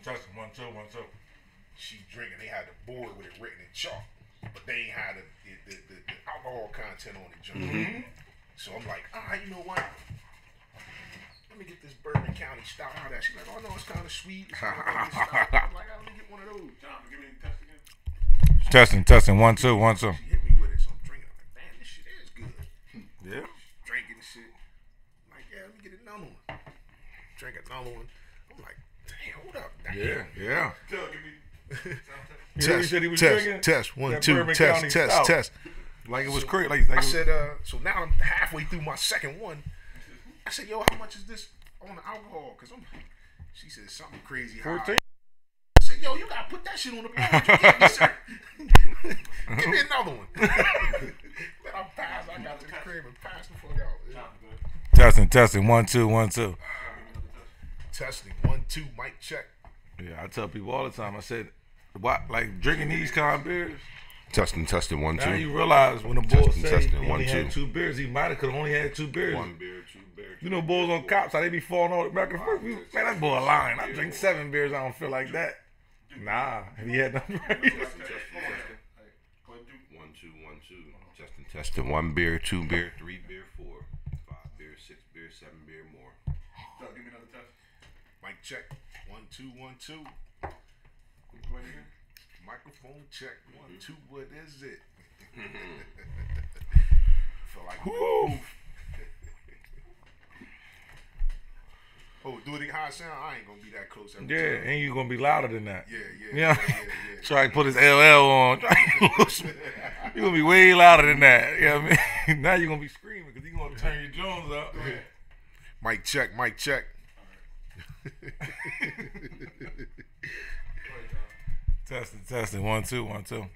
Testing. 1, 2, 1, 2. She drinking. They had the board with it written in chalk, but they ain't had the alcohol content on it. Mm-hmm. So I'm like, you know what? Let me get this Bourbon County stout out of that. She's like, oh no, it's kind of sweet. It's kind of I'm like, let me get one of those. John, give me the test again. Testing. 1, 2, 1, 2. She hit me with it, so I'm drinking. I'm like, man, this shit is good. Yeah. Drinking the shit. I'm like, yeah, let me get another one. Drink another one. I'm like, damn, hold up. Damn. Yeah. Test. 1, 2, test. Like it was So, crazy. Like I said, so now I'm halfway through my second one. I said, yo, how much is this on the alcohol? She said something crazy high. 14. I said, yo, you gotta put that shit on the board. You get me, sir. Give me another one. Then I pass. I got to the crib and pass the fuck out. Testing. 1, 2, 1, 2. Testing. 1, 2. Mic check. Yeah, I tell people all the time. I said, "What? Like drinking these kind of beers." Testing. 1, 2. Now you realize when the bulls say testing, he 1, only 2. had 2 beers, he might have could only had 2 beers. 1 beer, 2 beer. You know, bulls on cops, how they be falling all back and forth. Man, that boy lying. I drink 7 beers. I don't feel like that. Nah, if he had nothing right. 1, 2, 1, 2. Testing. 1 beer, 2 beer, 3 beer, 4, 5 beer, 6 beer, 7 beer more. Give me another test. Mic check. 1, 2, 1, 2. Microphone check. 1, 2. What is it? Feel like do it in high sound. I ain't gonna be that close. Every time. And you gonna be louder than that. Yeah. Try to put his LL on. You gonna be way louder than that. You know what I mean? Now you gonna be screaming because you gonna turn your Jones up. Mic check. Testing. 1, 2, 1, 2.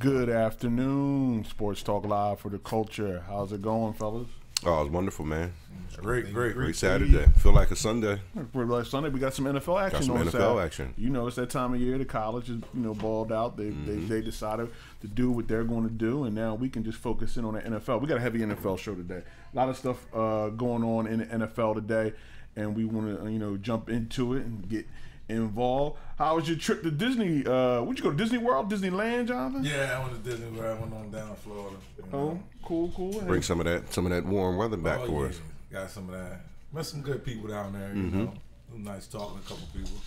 Good afternoon, Sports Talk Live for the culture. How's it going, fellas? Oh, it's wonderful, man. Great Saturday. Feel like a Sunday. For like Sunday, we got some NFL action Got some on NFL Saturday. action. You know, it's that time of year. The college is, balled out. They decided to do what they're going to do, and now we can just focus in on the NFL. We got a heavy NFL show today. A lot of stuff going on in the NFL today, and we want to, jump into it and get involved. How was your trip to Disney? Would you go to Disney World, Disneyland, Jonathan? Yeah, I went to Disney World. I went on down to Florida. Oh, cool. Bring some of that warm weather back for us. Got some of that. Met some good people down there. You know, it was nice talking to a couple people.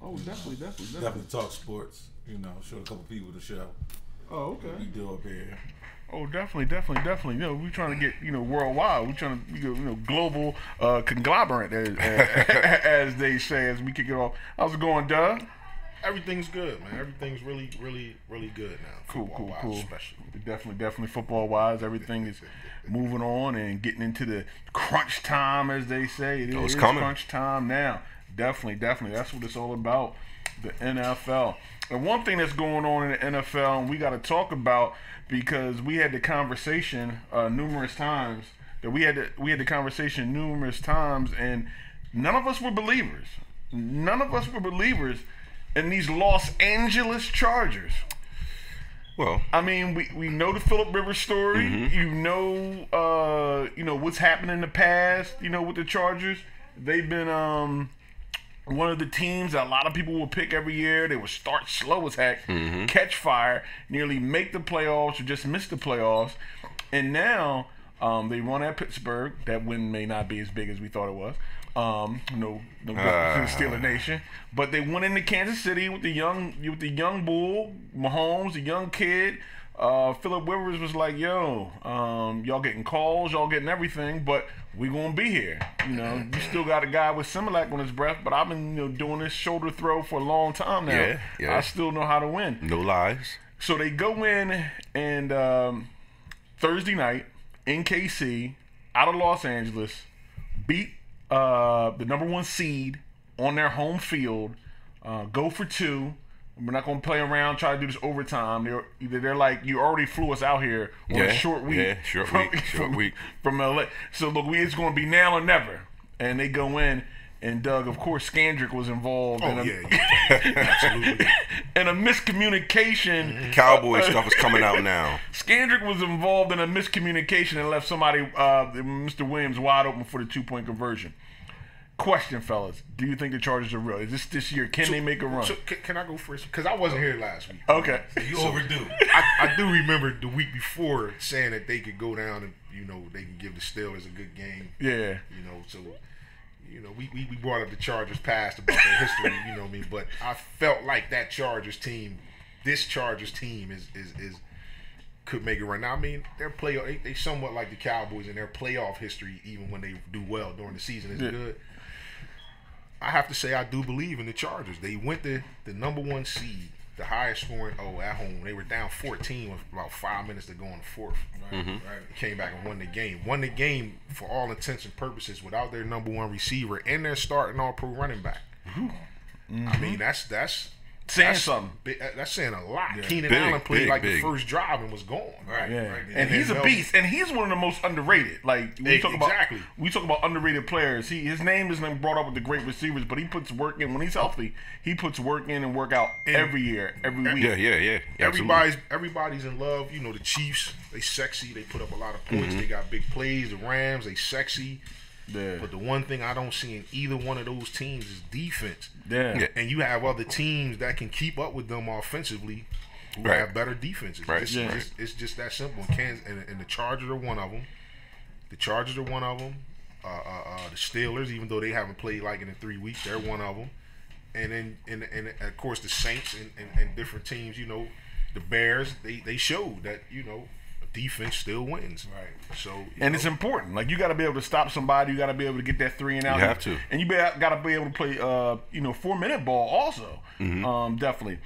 Oh, definitely. Definitely talk sports. Showed a couple people the show. Oh, okay. What we do up here. Oh, definitely. We're trying to get worldwide. We're trying to global conglomerate, as they say, as we kick it off. How's it going, Doug? Everything's good, man. Everything's really good now. Cool. Especially. Definitely football wise, everything is moving on and getting into the crunch time, as they say. It is coming. Crunch time now. Definitely. That's what it's all about. The NFL. And one thing that's going on in the NFL, and we got to talk about, because we had the conversation numerous times, and none of us were believers. In these Los Angeles Chargers. Well, I mean, we know the Phillip Rivers story. You know what's happened in the past. With the Chargers, they've been one of the teams that a lot of people will pick every year. They would start slow as heck, catch fire, nearly make the playoffs or just miss the playoffs, and now they won at Pittsburgh. That win may not be as big as we thought it was. No difference to the Steeler Nation, but they went into Kansas City with the young bull Mahomes, the young kid. Phillip Rivers was like, "Yo, y'all getting calls, y'all getting everything, but we gonna be here. You still got a guy with Similac on his breath, but I've been doing this shoulder throw for a long time now. Yeah. I still know how to win. No lies. So they go in and Thursday night in KC, out of Los Angeles, beat the number 1 seed on their home field. Go for 2. We're not going to play around, try to do this overtime. They're like, you already flew us out here on a short week. Yeah, short week. From LA. So, look, it's going to be now or never. And they go in, and Doug, of course, Scandrick was involved Absolutely. in a miscommunication. Cowboy stuff is coming out now. Scandrick was involved in a miscommunication and left somebody, Mr. Williams, wide open for the 2-point conversion. Question, fellas, do you think the Chargers are real? Is this year? Can they make a run? So can I go first? Because I wasn't here last week. Okay. You overdue. I do remember the week before saying that they could go down and they can give the Steelers a good game. Yeah. So we brought up the Chargers past about their history. But I felt like that Chargers team, this Chargers team is could make a run. Now, I mean, their playoff, they somewhat like the Cowboys in their playoff history. Even when they do well during the season, is good. I have to say I do believe in the Chargers. They went the number 1 seed, the highest scoring. At home they were down 14 with about 5 minutes to go in the fourth. Right. They came back and won the game. Won the game for all intents and purposes without their number 1 receiver and their starting all-pro running back. I mean, that's saying something. That's saying a lot. Yeah. Keenan Allen played the first drive and was gone. Right. And he's a beast, and he's one of the most underrated. Like we talk about underrated players. His name isn't brought up with the great receivers, but he puts work in when he's healthy. He puts work in and work out every year, every week. Yeah. Everybody's in love. The Chiefs, they sexy. They put up a lot of points. They got big plays. The Rams, they sexy. Yeah. But the one thing I don't see in either one of those teams is defense. Yeah. And you have other teams that can keep up with them offensively who have better defenses. Right. It's just that simple. And the Chargers are one of them. The Steelers, even though they haven't played like in 3 weeks, they're one of them. And then of course the Saints and different teams. The Bears, they showed that defense still wins. Right. So it's important. Like, you got to be able to stop somebody. You got to be able to get that 3 and out. You have to. And you got to be able to play 4-minute ball also. Definitely.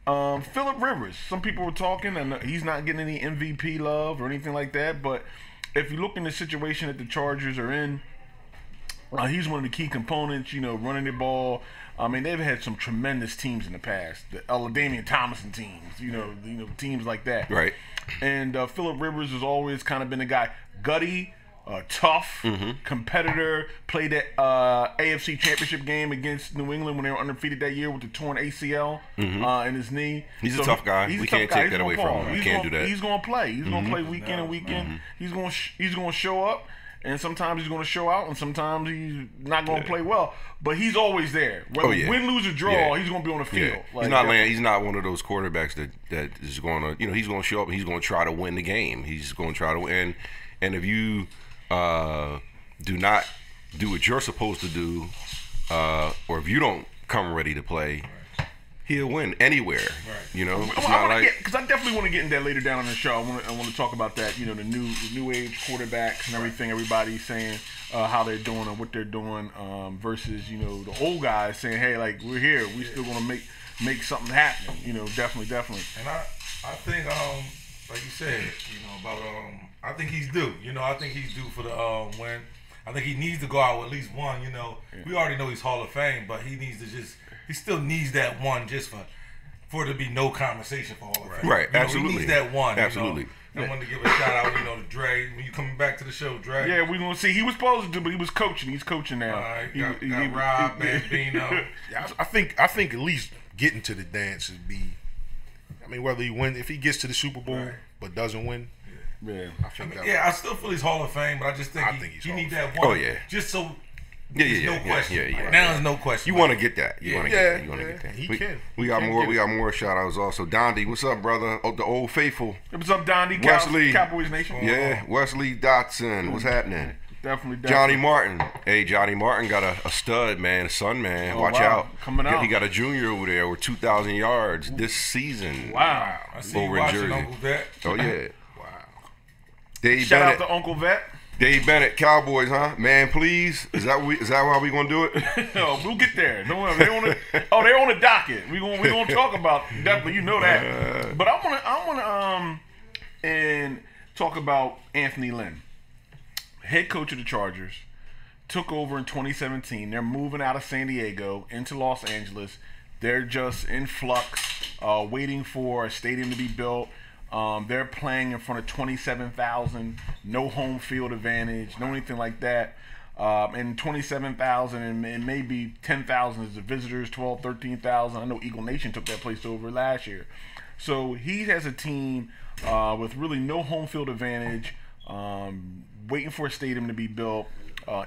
Phillip Rivers. Some people were talking, and he's not getting any MVP love or anything like that. But if you look in the situation that the Chargers are in, He's one of the key components, running the ball. I mean, they've had some tremendous teams in the past. The Damian Thomason teams, teams like that. Right. And Phillip Rivers has always kind of been a guy, gutty, tough, competitor. Played that AFC Championship game against New England when they were undefeated that year with the torn ACL in his knee. He's a tough guy. We can't take that away from him. We can't do that. He's going to play. He's going to play week in and week in. He's going to show up. And sometimes he's going to show out, and sometimes he's not going to play well. But he's always there. Whether win, lose, or draw, he's going to be on the field. Yeah. He's not one of those quarterbacks that is going to, he's going to show up and he's going to try to win the game. He's going to try to win. And if you do not do what you're supposed to do, or if you don't come ready to play, he'll win anywhere. Right. It's not like, because I definitely want to get into that later down in the show. I want to talk about that. The new age quarterbacks and everything. Everybody's saying how they're doing and what they're doing versus the old guys saying, hey, like, we're here. We still going to make something happen. Definitely. And I think like you said, about I think he's due. I think he's due for the win. I think he needs to go out with at least one. We already know he's Hall of Fame, but he needs to he still needs that one just for there to be no conversation for Hall of Fame. Right, absolutely. He needs that one. Absolutely. I wanted to give a shout out, to Dre. When you coming back to the show, Dre. Yeah, we're going to see. He was supposed to, but he was coaching. He's coaching now. Got Rob, Bambino. Yeah, I think at least getting to the dance would be. I mean, whether he win, if he gets to the Super Bowl but doesn't win, I still feel he's Hall of Fame, but I just think he need that one. Oh yeah, just so. Yeah. Now there's no question. You want to get that. You want to get that. He can. We got more shout outs also. Dondi, what's up, brother? Oh, the old faithful. What's up, Dondi? Wesley. Cowboys Nation. Yeah, Wesley Dotson. What's happening? Definitely. Johnny Martin. Hey, Johnny Martin got a stud, man, a son, man. Watch out. Coming out. He got a junior over there with 2,000 yards this season. Wow. I see you watching Uncle Vet. Oh, yeah. Wow. Shout out to Uncle Vet. Dave Bennett, Cowboys, huh? Man, please. Is that how we gonna do it? No, we'll get there. Don't worry. They're on the docket. We gonna talk about definitely. That. But I wanna and talk about Anthony Lynn, head coach of the Chargers. Took over in 2017. They're moving out of San Diego into Los Angeles. They're just in flux, waiting for a stadium to be built. They're playing in front of 27,000, no home field advantage, no anything like that. And 27,000 and maybe 10,000 is the visitors, 12, 13,000. I know Eagle Nation took that place over last year. So he has a team with really no home field advantage, waiting for a stadium to be built,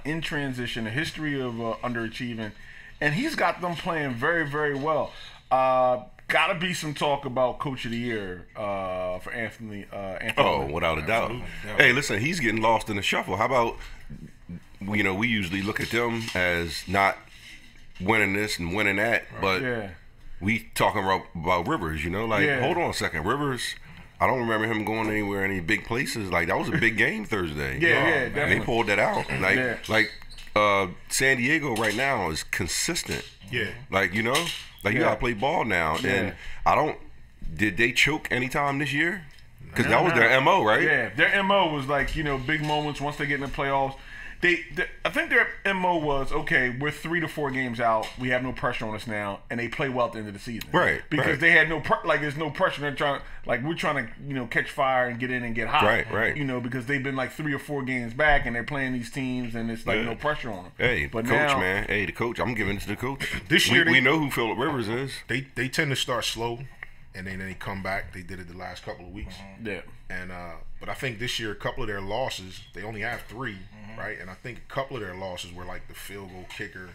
in transition, a history of underachieving. And he's got them playing very, very well. Got to be some talk about Coach of the Year for Anthony. Oh, without a doubt. Hey, listen, he's getting lost in the shuffle. How about, we usually look at them as not winning this and winning that, but we talking about Rivers, hold on a second. Rivers, I don't remember him going anywhere, any big places. Like, that was a big game Thursday. Definitely. And they pulled that out. San Diego right now is consistent. Yeah. You gotta play ball now, and did they choke anytime this year? Because that was their MO, right? Yeah, their MO was big moments once they get in the playoffs. I think their MO was, okay, we're 3 to 4 games out, we have no pressure on us now, and they play well at the end of the season, right? Because they had there's no pressure. They're we're trying to catch fire and get in and get hot, right? Because they've been 3 or 4 games back, and they're playing these teams, and it's no pressure on them. Hey, but coach, now, man, the coach. I'm giving it to the coach. This year we know who Phillip Rivers is. They tend to start slow, and then they come back. They did it the last couple of weeks. Yeah. And but I think this year, a couple of their losses, they only have 3, right? And I think a couple of their losses were the field goal kicker,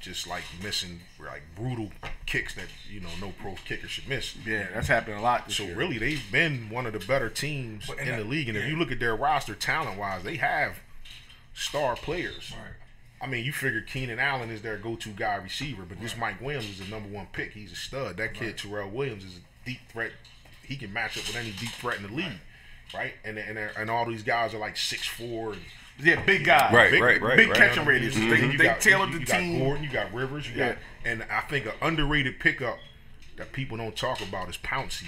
just missing brutal kicks that no pro kicker should miss. Yeah, that's happening a lot this year. Really, they've been one of the better teams in the league. And if you look at their roster talent-wise, they have star players. Right. I mean, you figure Keenan Allen is their go-to guy receiver, but this Mike Williams is the number 1 pick. He's a stud. That kid, Terrell Williams, is a deep threat. He can match up with any deep threat in the league, right? And all these guys are 6'4". Yeah, big guys. Right. Big catching radius. Mm-hmm. They tailored the you team. You got Gordon, you got Rivers, you got, and I think an underrated pickup that people don't talk about is Pouncey.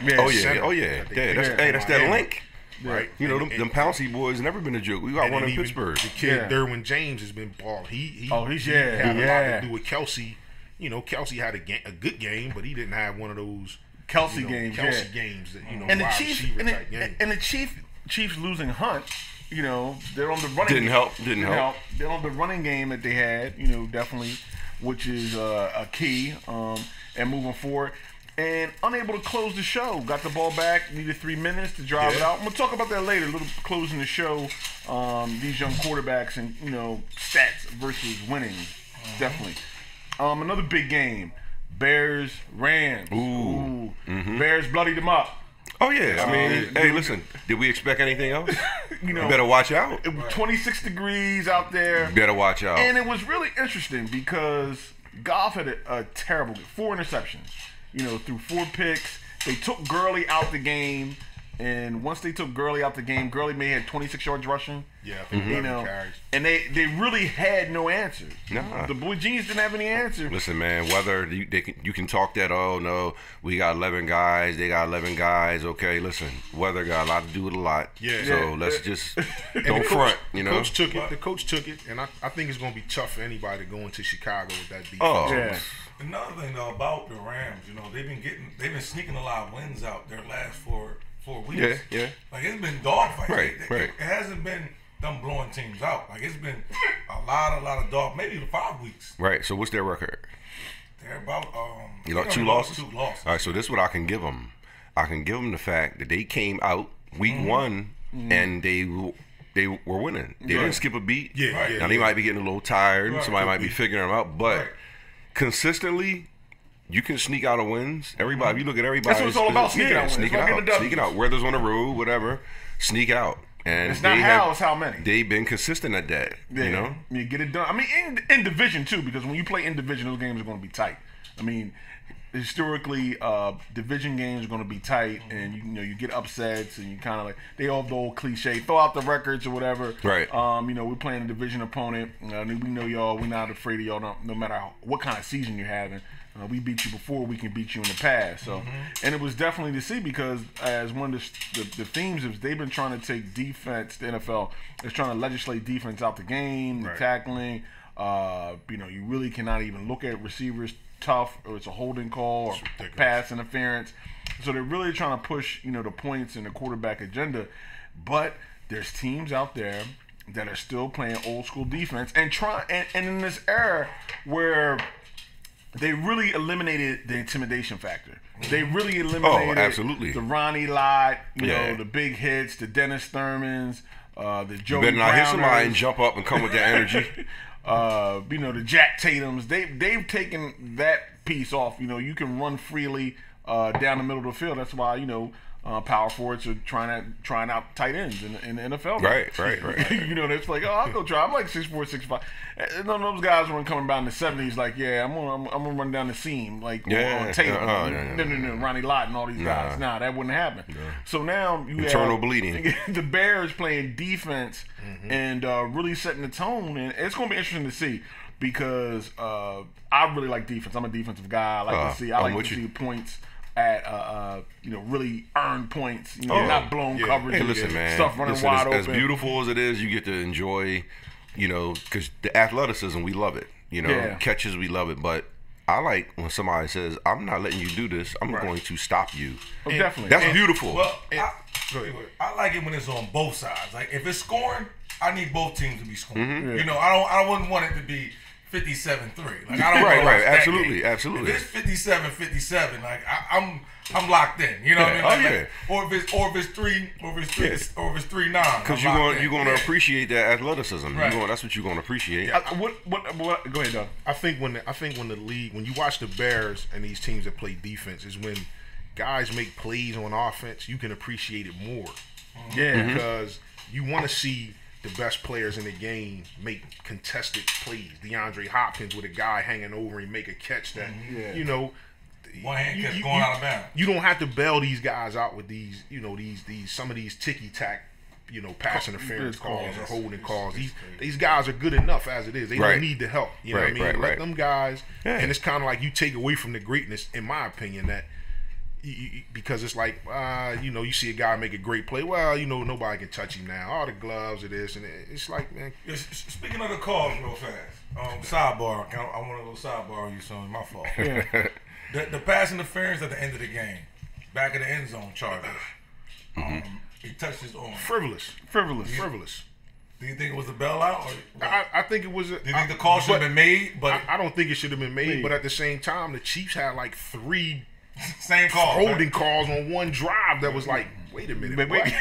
Yeah, that's that link. right? You know, them Pouncey boys never been a joke. We got one in Pittsburgh. The kid Derwin James has been ball. He had a lot to do with Kelsey. You know, Kelsey had a good game, but he didn't have one of those Kelsey games that and the wide Chiefs receiver type game. and the Chiefs losing Hunt. You know, they're on the running. Didn't help. They're on the running game that they had. You know, definitely, which is a key. And moving forward. And unable to close the show. Got the ball back. Needed 3 minutes to drive it out. I'm gonna talk about that later. A little closing the show. These young quarterbacks and stats versus winning. Definitely. Another big game. Bears Rams. Ooh. Bears bloodied them up. Oh yeah. I mean, hey, listen. Did we expect anything else? You better watch out. It was 26 degrees out there. You better watch out. And it was really interesting because Goff had a terrible 4 interceptions. Through 4 picks. They took Gurley out the game, and once they took Gurley out the game, Gurley may have had 26 yards rushing. Yeah, I think carries. And they really had no answers. Nah. The Blue Jeans didn't have any answers. Listen, man, whether you can talk that, oh no, we got 11 guys, they got 11 guys. Okay, listen, weather got a lot to do with a lot. Yeah. So let's just don't front. The coach took it, and I think it's going to be tough for anybody to go into Chicago with that defense. Oh. Yeah. Another thing though about the Rams, they've been sneaking a lot of wins out their last four weeks. Yeah. Like it's been dogfights. Right. It hasn't been them blowing teams out. Like it's been a lot of dog. Maybe the 5 weeks. Right. So what's their record? They're about 2 losses. 2 losses. All right. So this is what I can give them. I can give them the fact that they came out week 1 and they were winning. They didn't skip a beat. Now they might be getting a little tired. Somebody might be figuring them out, but. Consistently, you can sneak out of wins. Everybody, if you look at everybody, that's what it's all about. Sneaking out. Weather's on the road, whatever. Sneak out. And it's not how, it's how many. They've been consistent at that. Yeah. You get it done. I mean, in division too, because when you play in division, those games are going to be tight. I mean, historically, division games are going to be tight, and you get upsets, and you kind of they all the old cliche, throw out the records or whatever. Right. We're playing a division opponent. We know y'all. We're not afraid of y'all. No matter what kind of season you're having, we beat you before. We can beat you in the past. So, and it was definitely to see because as one of the themes is they've been trying to take defense. The NFL is trying to legislate defense out the game, the tackling. You really cannot even look at receivers tough, or it's a holding call or pass interference. So they're really trying to push, the points and the quarterback agenda. But there's teams out there that are still playing old school defense and in this era where they really eliminated the intimidation factor. They really eliminated absolutely. The Ronnie Lott, the big hits, the Dennis Thurmans, the Joey You better not hit somebody Browners. and jump up and come with that energy. The Jack Tatums, they've taken that piece off. You can run freely down the middle of the field. That's why power forwards are trying out tight ends in the NFL. Right. That's like, I'll go try. I'm like 6'4", 6'5". And none of those guys weren't coming down in the 70s. Like, I'm gonna run down the seam like on Tatum, no, Ronnie Lott and all these guys. Nah, that wouldn't happen. No. So now you internal have bleeding. The Bears playing defense and really setting the tone, and it's gonna be interesting to see. Because I really like defense. I'm a defensive guy. I like to see points at really earned points. Not blown coverage. Hey, listen, man. Stuff running wide open. As beautiful as it is, you get to enjoy. Because the athleticism, we love it. Catches, we love it. But I like when somebody says, "I'm not letting you do this. I'm going to stop you." Oh, definitely. That's beautiful. Well, I like it when it's on both sides. Like if it's scoring, I need both teams to be scoring. I wouldn't want it to be 57-3. Like I don't right. Absolutely. Absolutely. If it's 57-57, like I'm locked in. You know what I mean? Like, or if it's 3-9. Because you're going to appreciate that athleticism. Right. That's what you're going to appreciate. What? Go ahead, Doug. I think when the league, when you watch the Bears and these teams that play defense, is when guys make plays on offense, you can appreciate it more. Yeah. Because you want to see the best players in the game make contested plays. DeAndre Hopkins with a guy hanging over and make a catch that, one hand kept going out of bounds. You don't have to bail these guys out with these, some of these ticky-tack, pass interference calls or holding calls. These guys are good enough as it is. They don't need the help. You know what I mean? Let them guys, and it's kind of like you take away from the greatness, in my opinion, that because it's like, you see a guy make a great play. Well, nobody can touch him now. All the gloves of this, and it's like, man. Speaking of the calls, real fast. Sidebar. I want to go sidebar on you, son. My fault. Yeah. the pass interference at the end of the game, back of the end zone, Chargers. He touched his arm. Frivolous. Do you think it was a bailout? I think it was. Do you think the call should have been made? But I don't think it should have been made. But at the same time, the Chiefs had like 3 same call holding calls on one drive that was like, wait a minute. Wait.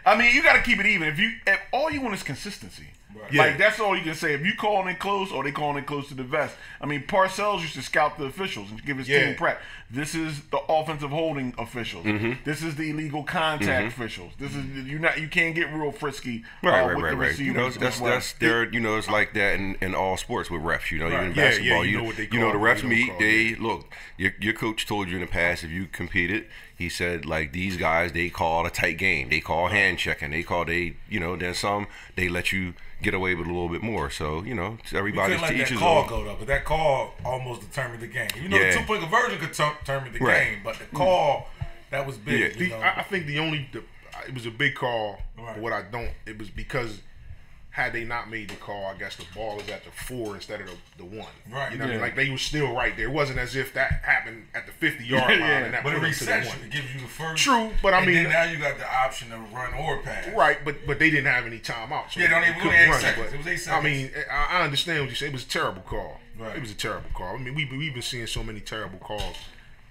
I mean, you got to keep it even. If all you want is consistency. Right. Like, that's all you can say. If you calling it close or they calling it close to the vest. I mean, Parcells used to scout the officials and give his team prep. This is the offensive holding officials. This is the illegal contact officials. This is you can't get real frisky with the receivers. That's there. It's like that in all sports with refs. Even basketball. You know what they call the refs meet. They look. Your coach told you in the past if you competed, he said like these guys they call a tight game. They call hand checking. They call then some they let you get away with a little bit more. So, everybody's let that call go, though, but that call almost determined the game. The 2-point conversion could determine the game, but the call, that was big. I think it was a big call, but it was because had they not made the call, I guess the ball is at the 4 instead of the 1. Right. You know what I mean? Like, they were still right there. It wasn't as if that happened at the 50-yard line. And that but it resets resets it gives you the first. True, but I mean. Then now you got the option to run or pass. Right, but they didn't have any timeouts. So they don't even run 8 seconds. It was 8 seconds. I mean, I understand what you say. It was a terrible call. Right. It was a terrible call. I mean, we've been seeing so many terrible calls.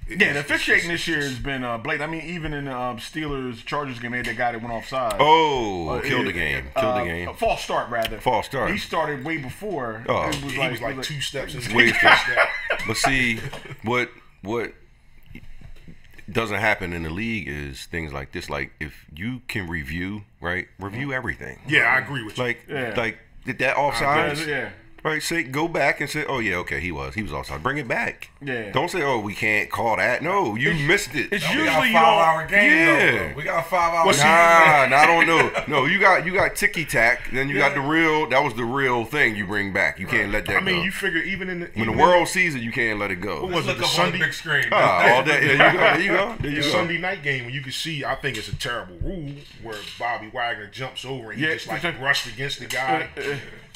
The officiating this year has been blatant. I mean, even in the Steelers-Chargers game, they had that guy that went offside. Killed the game. Killed the game. False start, rather. False start. He started way before. He was like 2 steps in. Way But see, what doesn't happen in the league is things like this. Like, if you can review everything. Yeah, I agree with you. Like did that offside? Yeah. Right, go back and say, oh yeah, okay, he was offside. Bring it back. Yeah. Don't say, oh, we can't call that. No, you missed it. It's usually we got a 5-hour game. Though. We got a 5-hour game. I don't know. No, you got ticky tack. Then you got the real. That was the real thing you bring back. You can't let that. I mean, go. you figure when the world sees it, you can't let it go. What was it? The Sunday big screen. All day. There you go. The Sunday night game when you can see. I think it's a terrible rule where Bobby Wagner jumps over and he just brushed against the guy.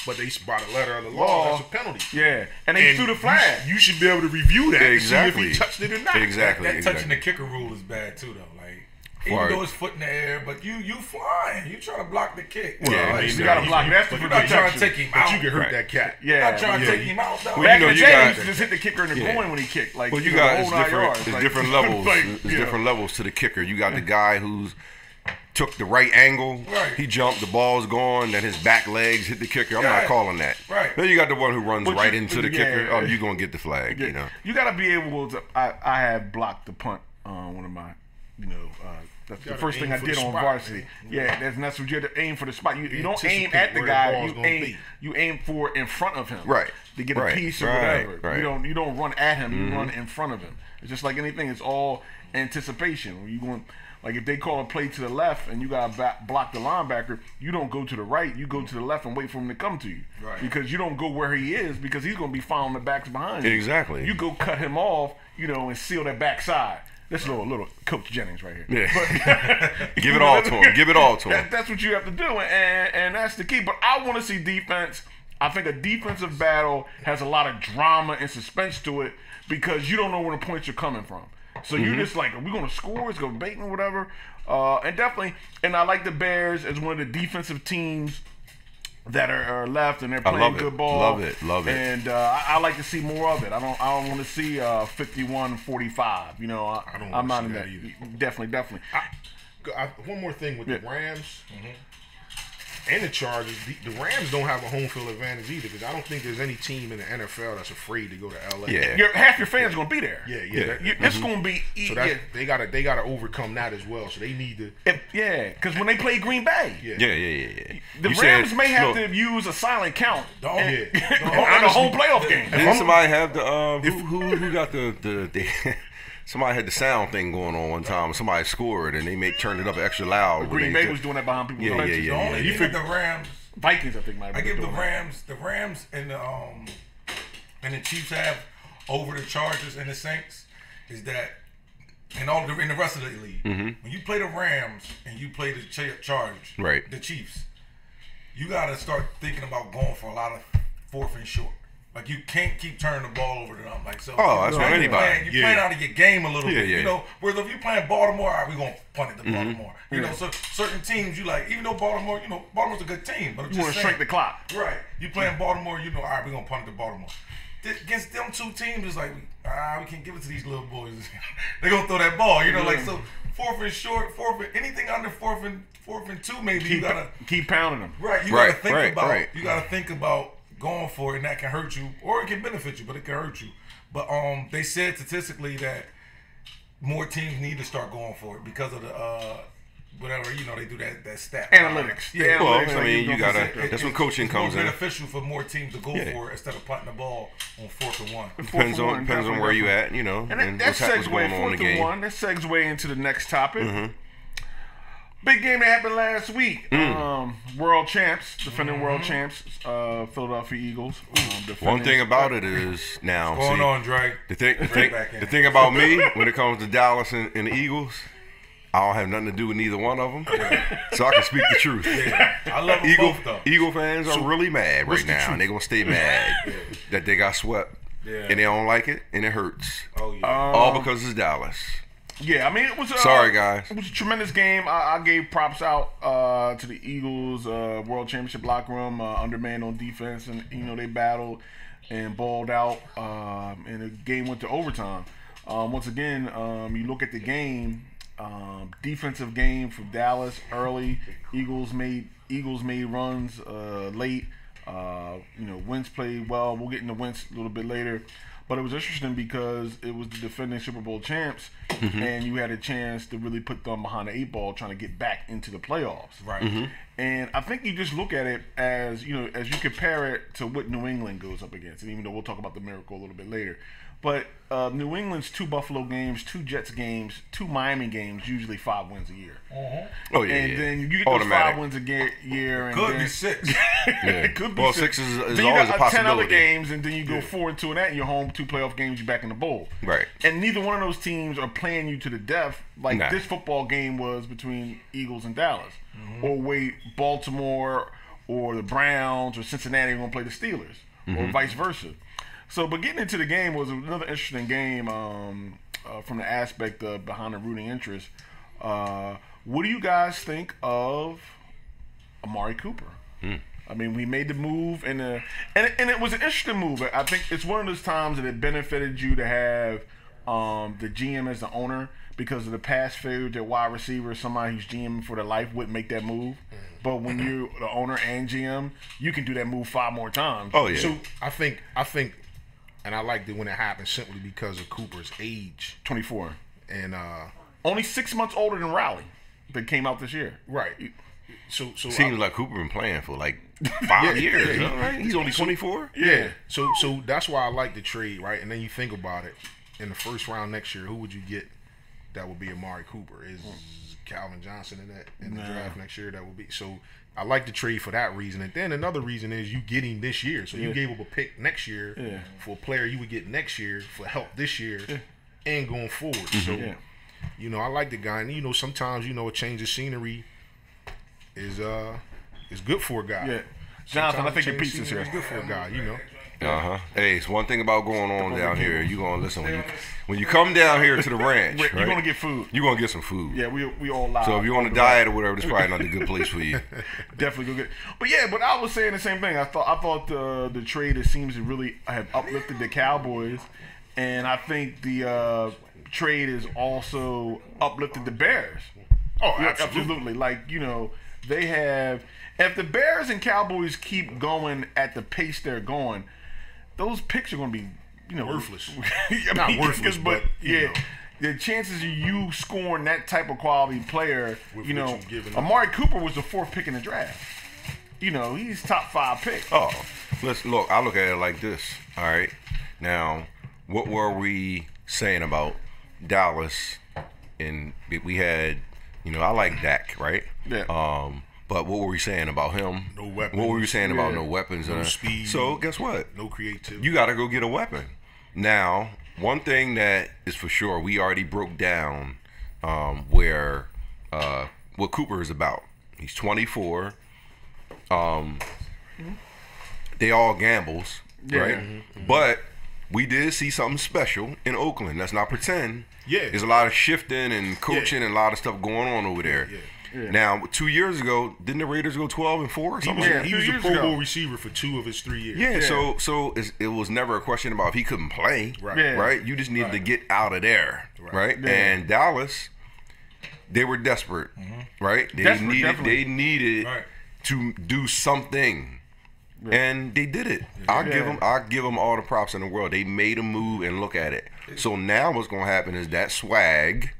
But they by the letter of the law, that's a penalty. Yeah, and they threw the flag. You should be able to review that exactly. and see if he touched it or not. Exactly. That touching the kicker rule is bad too, though. Like, even though it's foot in the air, but you flying, you trying to block the kick. Well, you got to block. That's the you're not trying to take him out. But you can hurt that cat. Yeah, not trying to take him out. Though. Back in the day, he used to just hit the kicker in the groin when he kicked. Like, you got it's different levels. There's different levels to the kicker. You got the guy who's took the right angle, he jumped, the ball's gone, then his back legs hit the kicker. I'm not calling that. Right. Then you got the one who runs right into the kicker. Oh, you're going to get the flag, You got to be able to, I have blocked the punt on one of my, that's the first thing I did on varsity. Yeah, that's what you have to aim for the spot. You don't aim at the guy, you aim for in front of him. Right. To get a piece or whatever. Right. You don't run at him, you run in front of him. It's just like anything, it's all anticipation. When you going like if they call a play to the left and you got to block the linebacker, you don't go to the right, you go to the left and wait for him to come to you. Right. Because you don't go where he is because he's going to be following the backs behind you. Exactly. You go cut him off, and seal that backside. This little Coach Jennings right here. Yeah. Give it all to him. Give it all to him. That's what you have to do, and that's the key. But I want to see defense. I think a defensive battle has a lot of drama and suspense to it because you don't know where the points are coming from. So you're just like, are we going to score? It's going to bait or whatever. And definitely, and I like the Bears as one of the defensive teams that are left and they're playing good ball. Love it. And I like to see more of it. I don't want to see 51-45. I'm not in that either. Definitely. One more thing with the Rams. And the Chargers, the Rams don't have a home field advantage either because I don't think there's any team in the NFL that's afraid to go to LA. Yeah, half your fans going to be there. Yeah. It's going to be. So they gotta overcome that as well. So they need to. Because when they play Green Bay. Yeah. The Rams may have to use a silent count. In a home playoff game. Didn't somebody have the who got the somebody had the sound thing going on one time. Somebody scored and they turned it up extra loud. Green Bay was doing that behind people's benches. You think the Rams, Vikings, I think might. I give the Rams and the Chiefs have over the Chargers and the Saints is that and in the rest of the league. When you play the Rams and you play the Chargers, the Chiefs, you got to start thinking about going for a lot of 4th and short. Like, you can't keep turning the ball over to them. Like, so that's what anybody. You're playing out of your game a little bit. Yeah. You know, whereas if you're playing Baltimore, all right, we're going to punt it to Baltimore. You know, so certain teams, you like, even though Baltimore, you know, Baltimore's a good team. But you want to shrink the clock. Right. You playing Baltimore, you know, all right, we're going to punt it to Baltimore. Against them 2 teams, it's like, we can't give it to these little boys. They're going to throw that ball. You know, like, so 4th and short, 4th and anything under 4th and 2, maybe you got to keep pounding them. Right. You got to think about you got to think about going for it, and that can hurt you, or it can benefit you, but it can hurt you. But they said statistically that more teams need to start going for it because of the whatever, you know, they do that stat analytics. Yeah, well, analytics, I mean, you gotta. That's when coaching comes in. It's beneficial for more teams to go for it instead of punting the ball on 4th and 1. Depends on where you at, you know, and what's going on in the game. 4th and 1. That segue into the next topic. Big game that happened last week. World champs, defending world champs, Philadelphia Eagles. One thing about it is now. What's going on, Drake? The thing about me when it comes to Dallas and the Eagles, I don't have nothing to do with neither one of them, so I can speak the truth. I love them both, though. Eagle fans are really mad right now, and they're gonna stay mad that they got swept, and they don't like it, and it hurts. Oh yeah, all because it's Dallas. Yeah, I mean, it was. Sorry, guys. It was a tremendous game. I gave props out to the Eagles World Championship locker room, undermanned on defense, and you know they battled and balled out, and the game went to overtime. Once again, you look at the game, defensive game from Dallas early. Eagles made runs late. You know, Wentz played well. We'll get into Wentz a little bit later. But it was interesting because it was the defending Super Bowl champs, and you had a chance to really put them behind the 8 ball trying to get back into the playoffs. Right. And I think you just look at it as, you know, as you compare it to what New England goes up against. And even though we'll talk about the miracle a little bit later. But New England's 2 Buffalo games, 2 Jets games, 2 Miami games, usually 5 wins a year. Oh, yeah. And then you get those 5 wins a year. And could be 6. It could be 6. 6 is then always you a got possibility. 10 other games, and then you go 4-2 in that, and you're home 2 playoff games, you're back in the bowl. Right. And neither one of those teams are playing you to the death like this football game was between Eagles and Dallas. Or wait, Baltimore or the Browns or Cincinnati are going to play the Steelers, or vice versa. So, but getting into the game was another interesting game from the aspect of behind the rooting interest. What do you guys think of Amari Cooper? I mean, we made the move, and it was an interesting move. I think it's one of those times that it benefited you to have the GM as the owner, because of the past failure at wide receiver. Somebody who's GM for their life wouldn't make that move. But when you're the owner and GM, you can do that move 5 more times. Oh, yeah. So I think, and I liked it when it happened simply because of Cooper's age. 24. And only 6 months older than Rowley that came out this year. Right. So seems like Cooper been playing for like 5 years. Yeah, right? He's only 24. Yeah. So that's why I like the trade, right? And then you think about it, in the first round next year, who would you get that would be Amari Cooper? Is Calvin Johnson in the draft next year? That would be. So I like the trade for that reason. And then another reason is you get him this year. So you gave up a pick next year for a player you would get next year for help this year and going forward. So you know, I like the guy, and you know, sometimes, you know, a change of scenery is good for a guy. Yeah. Jonathan, I think your piece is here. It's good for a guy, you know. Hey, it's one thing about going on down here. You gonna listen when you come down here to the ranch. You're right? gonna get food. You're gonna get some food. Yeah, we all live. So if you're on a diet or whatever, this probably not a good place for you. Definitely go get. But I was saying the same thing. I thought the trade, it seems to really have uplifted the Cowboys, and I think the trade is also uplifted the Bears. Oh, absolutely. Like, you know, they have. If the Bears and Cowboys keep going at the pace they're going, those picks are going to be, you know, worthless. Not worthless, but yeah, the chances of you scoring that type of quality player, with you know, Amari Cooper was the 4th pick in the draft. You know, he's top 5 pick. Oh, let's look. I look at it like this. All right, now what were we saying about Dallas? And we had, you know, I like Dak, right? Yeah. But what were we saying about him? No weapons. What were we saying about no weapons? No speed. So guess what? No creativity. You got to go get a weapon. Now, one thing that is for sure, we already broke down where what Cooper is about. He's 24. They all gambles, right? Mm-hmm. But we did see something special in Oakland. Let's not pretend. Yeah. There's a lot of shifting and coaching and a lot of stuff going on over there. Yeah. Now, 2 years ago, didn't the Raiders go 12-4 or something? He was a Pro Bowl receiver for 2 of his 3 years. Yeah. So it was never a question about if he couldn't play, right? You just needed to get out of there, right? Yeah. And Dallas, they were desperate, right? They needed to do something. Yeah. And they did it. I'll give them all the props in the world. They made a move and look at it. So now what's going to happen is that swag.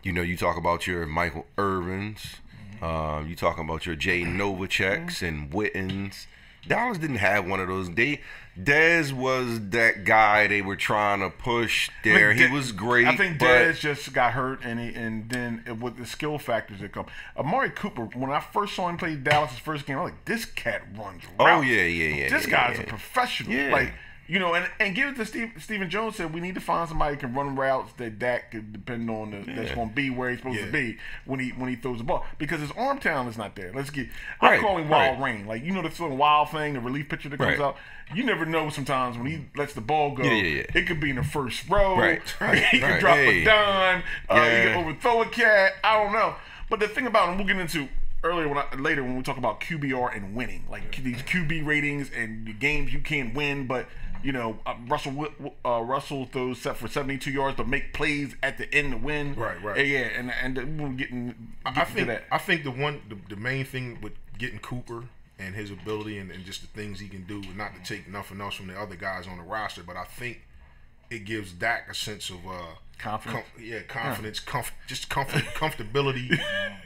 You talk about your Michael Irvins. You talking about your Jay Novaceks and Wittens. Dallas didn't have one of those. Dez was that guy they were trying to push there. He was great. I think Dez just got hurt, and then with the skill factors that come. Amari Cooper, when I first saw him play Dallas' first game, I was like, this cat runs routes. Oh, yeah. This guy's a professional. Yeah. Like, and give it to Stephen Jones said we need to find somebody who can run routes that Dak could depend on that's going to be where he's supposed to be when he throws the ball, because his arm talent is not there. I call him Wild Rain. Like, the feeling wild thing, the relief pitcher that comes out. You never know sometimes when he lets the ball go. It could be in the first row. He could drop a dime. He could overthrow a cat. I don't know. But the thing about him, we'll get into later when we talk about QBR and winning, like these QB ratings and the games you can't win, but Russell throws set for 72 yards to make plays at the end to win. Right. Yeah, and we're getting to that. I think the main thing with getting Cooper and his ability and just the things he can do, not to take nothing else from the other guys on the roster, but I think it gives Dak a sense of confidence. Confidence, comfortability,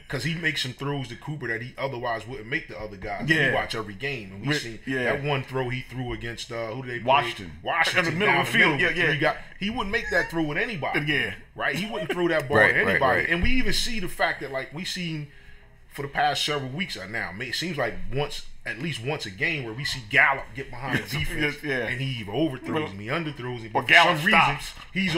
because he makes some throws to Cooper that he otherwise wouldn't make to other guys. We watch every game, and we see that one throw he threw against who did they play? Washington in the middle of the field. He wouldn't make that throw with anybody. Right, he wouldn't throw that ball to anybody. Right. And we even see the fact that, like, we seen for the past several weeks now, it seems like at least once a game where we see Gallup get behind the defense and he either overthrows him, he underthrows him. But for some reason, he's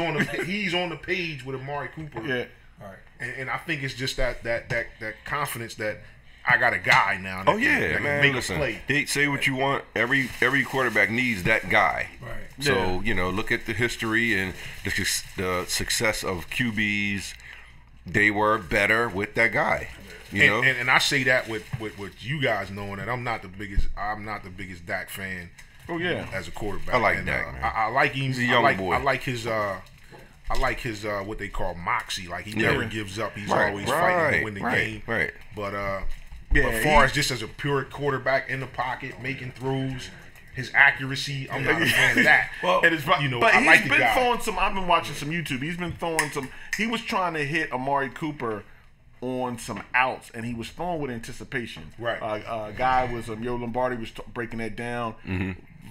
on the page with Amari Cooper. Yeah. All right. And I think it's just that confidence that I got a guy now that can make a play. Say what you want. Every quarterback needs that guy. Right. So, look at the history and the success of QBs. They were better with that guy. And I say that with you guys knowing that I'm not the biggest Dak fan. Oh yeah, as a quarterback. I like Dak, man. I like him. He's a young boy. I like his what they call moxie. Like, he never gives up. He's always fighting to win the game. Right. But as far as just as a pure quarterback in the pocket making throws, his accuracy, I'm not a fan of that. Well, but I like the guy. Throwing some. I've been watching some YouTube. He's been throwing some. He was trying to hit Amari Cooper on some outs, and he was throwing with anticipation. Right. Guy was Yo Lombardi was breaking that down.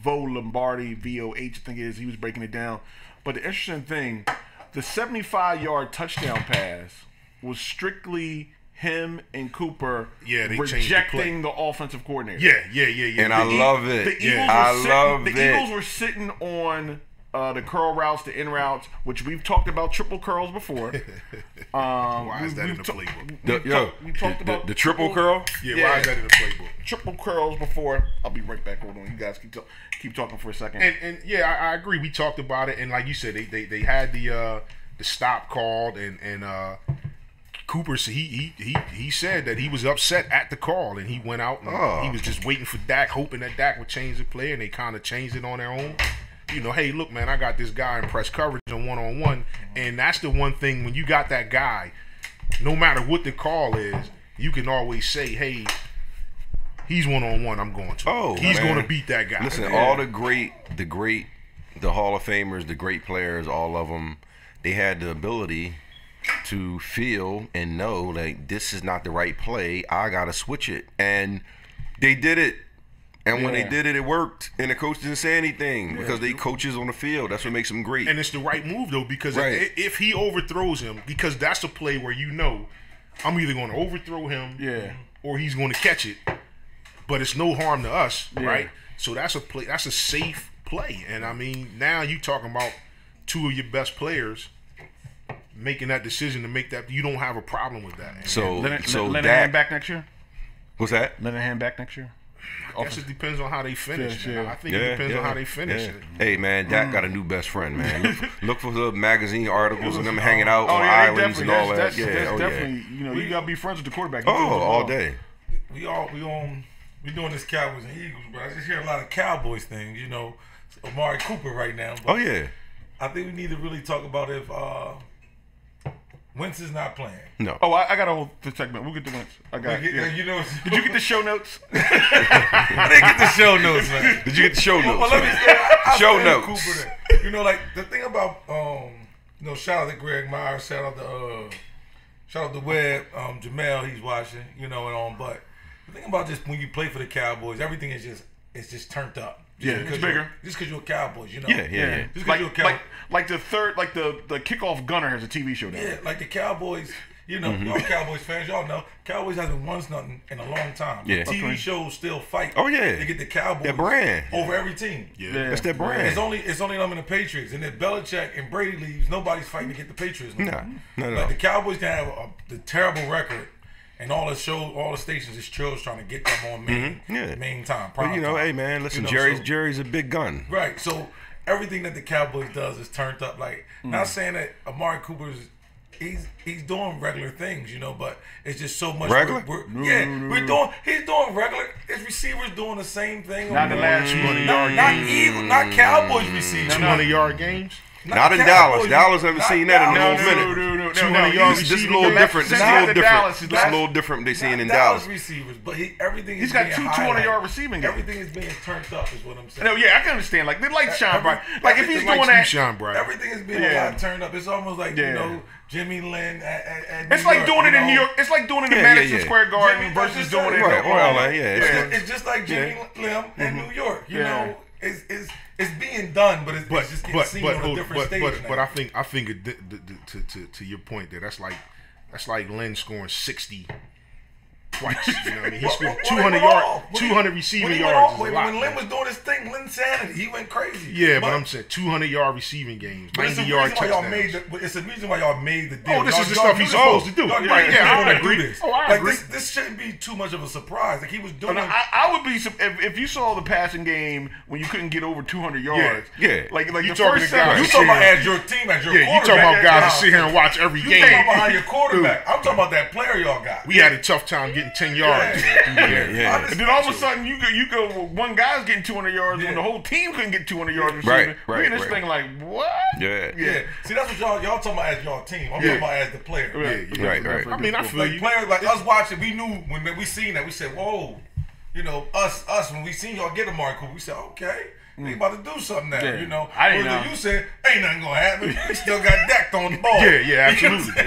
Vo Lombardi, VOH, I think it is. He was breaking it down. But the interesting thing, the 75-yard touchdown pass was strictly him and Cooper rejecting the offensive coordinator. Yeah. And I love it. The Eagles were sitting on the curl routes, the in routes, which we've talked about triple curls before. Why is that in the playbook? We talked about the triple curl. Yeah, why is that in the playbook? Triple curls before. I'll be right back. Hold on, you guys keep talking for a second. And I agree. We talked about it, and like you said, they had the stop called, and Cooper, he said that he was upset at the call, and he went out and he was just waiting for Dak, hoping that Dak would change the play, and they kind of changed it on their own. Hey, look, man, I got this guy in press coverage on one-on-one, and that's the one thing, when you got that guy, no matter what the call is, you can always say, hey, he's one-on-one, I'm going to. He's going to beat that guy. Listen, all the Hall of Famers, the great players, all of them, they had the ability to feel and know, like, this is not the right play, I got to switch it. And they did it. And when they did it, it worked. And the coach didn't say anything because they coaches on the field. That's what makes them great. And it's the right move, though, because if he overthrows him, because that's a play where I'm either going to overthrow him or he's going to catch it. But it's no harm to us, right? So that's a play. That's a safe play play. And I mean, now you talking about two of your best players making that decision to make that. You don't have a problem with that. And So Linehan back next year. What's that? Linehan back next year. I guess it depends on how they finish. Yeah. I think it depends on how they finish. Hey man, Dak got a new best friend, man. Look for the magazine articles and them hanging out on yeah, islands and all that. That's Yeah, definitely. You know, you gotta be friends with the quarterback. all day. We doing this Cowboys and Eagles, but I just hear a lot of Cowboys things. You know, Amari Cooper right now. But I think we need to really talk about if Wentz is not playing. No. Oh, I got a whole segment. We'll get to Wentz. I got it. You know, Did you get the show notes? I didn't get the show notes, man. Did you get the show notes? Well, let me say, I Show feel notes. Cooper that, you know, like the thing about you know, shout out to Greg Myers, shout out to Webb, Jamel, he's watching, you know, and but the thing about just when you play for the Cowboys, everything is just turned up. It's bigger. Just because you're Cowboys, you know. Yeah. Just because you're Cowboys. Like the kickoff gunner has a TV show now. Yeah, like the Cowboys. You know, y'all Cowboys fans, y'all know Cowboys hasn't won nothing in a long time. Yeah. TV shows still fight. Oh, yeah. They get the Cowboys Their brand. over every team. Yeah. That's their brand. It's only them and the Patriots. And if Belichick and Brady leaves, nobody's fighting to get the Patriots. No. Like the Cowboys can have the terrible record, and all the stations is trying to get them on main time. But you know, time. Hey man, listen, You know, Jerry's a big gun. Right. So everything that the Cowboys does is turned up. Like not saying that Amari Cooper's he's doing regular things, you know, but it's just so much. Regular? He's doing regular. His receivers doing the same thing. Not the last 200-yard games. Not Cowboys receivers. 200-yard games. Not in Dallas. Dallas haven't seen that in a whole minute. 200-yard This is a little different. This is a little different. They seeing in Dallas. Receivers, but everything. He's got two 200-yard receiving games. Everything is being turned up, is what I'm saying. No, yeah, I can understand. Like they like Sean Bright. Like if he's doing that, Sean Bright. Everything is being a lot turned up. It's almost like you know Jimmy Lynn at it's like doing it in New York. It's like doing it in Madison Square Garden versus doing it in LA. It's just like Jimmy Lynn in New York. You know, it's being done, but it's just getting seen on a different stage. But I think to your point there, that's like Lynn scoring 60 twice. You know what I mean? He scored 200 receiving yards. When Lynn was doing his thing, Lynn Sanity, he went crazy. Yeah, but I'm saying 200-yard receiving games, 90-yard touchdowns. It's the reason why y'all made the deal. Oh, this is the stuff he's supposed to do. Right? Yeah, I agree. Oh, I agree. This shouldn't be too much of a surprise. Like he was doing. I would be if you saw the passing game when you couldn't get over 200 yards. Yeah. Like you the talking first to guys. You talking about as your team, as your quarterback. Yeah, you talking about guys that sit here and watch every game. You talking about your quarterback. I'm talking about that player y'all got. We had a tough time getting 10 yards. Yeah. And then all of a sudden you go one guy's getting 200 yards when the whole team couldn't get 200 yards receiving. Right. We in this thing like what? Yeah. See, that's what y'all talking about as y'all team. I'm talking about as the player. Right. I mean, I feel you. Players like us watching, we knew when we seen that. We said, "Whoa." You know, us when we seen y'all get a Amari Cooper, we said, "Okay, they about to do something now." You know, I didn't know. You said, "Ain't nothing gonna happen." We still got Dak on the ball. Yeah, absolutely.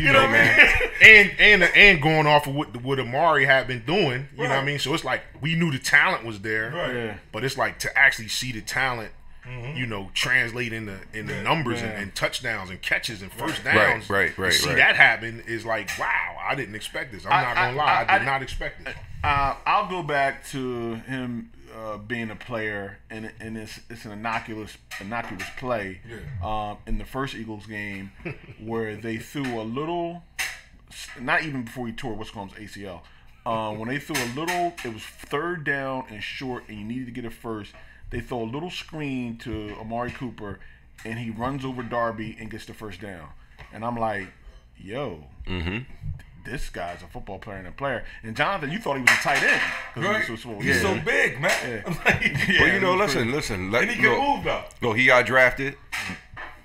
You know, man. And going off of what Amari had been doing, you know what I mean? So it's like we knew the talent was there, but it's like to actually see the talent, you know, translate in the numbers and touchdowns and catches and first downs. Right. To see that happen is like, wow, I didn't expect this. I'm not gonna lie, I did not expect this. I'll go back to him being a player, and it's an innocuous play in the first Eagles game where they threw a little, not even before he tore what's called his ACL. When they threw a little, it was third down and short, and you needed to get it first. They throw a little screen to Amari Cooper, and he runs over Darby and gets the first down. And I'm like, yo. This guy's a football player and a player. And Jonathan, you thought he was a tight end. Right. He's so big, man. Well, you know, listen. And he can move, though. No, he got drafted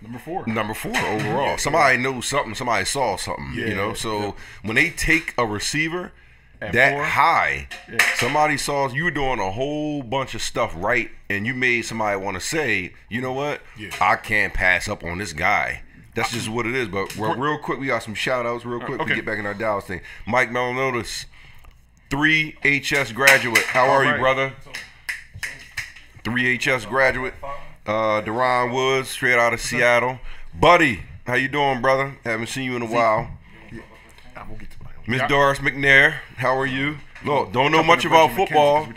Number 4 overall. Somebody knows something. Somebody saw something. You know, so when they take a receiver that high, somebody saw you were doing a whole bunch of stuff right, and you made somebody want to say, you know what? I can't pass up on this guy. That's just what it is. But real quick, we got some shout-outs real quick. We get back in our Dallas thing. Mike Melanotis, 3 HS graduate. How are you, brother? 3 HS graduate. Deron Woods, straight out of Seattle. Buddy, how you doing, brother? Haven't seen you in a while. Miss Doris McNair, how are you? Look, don't know much about football,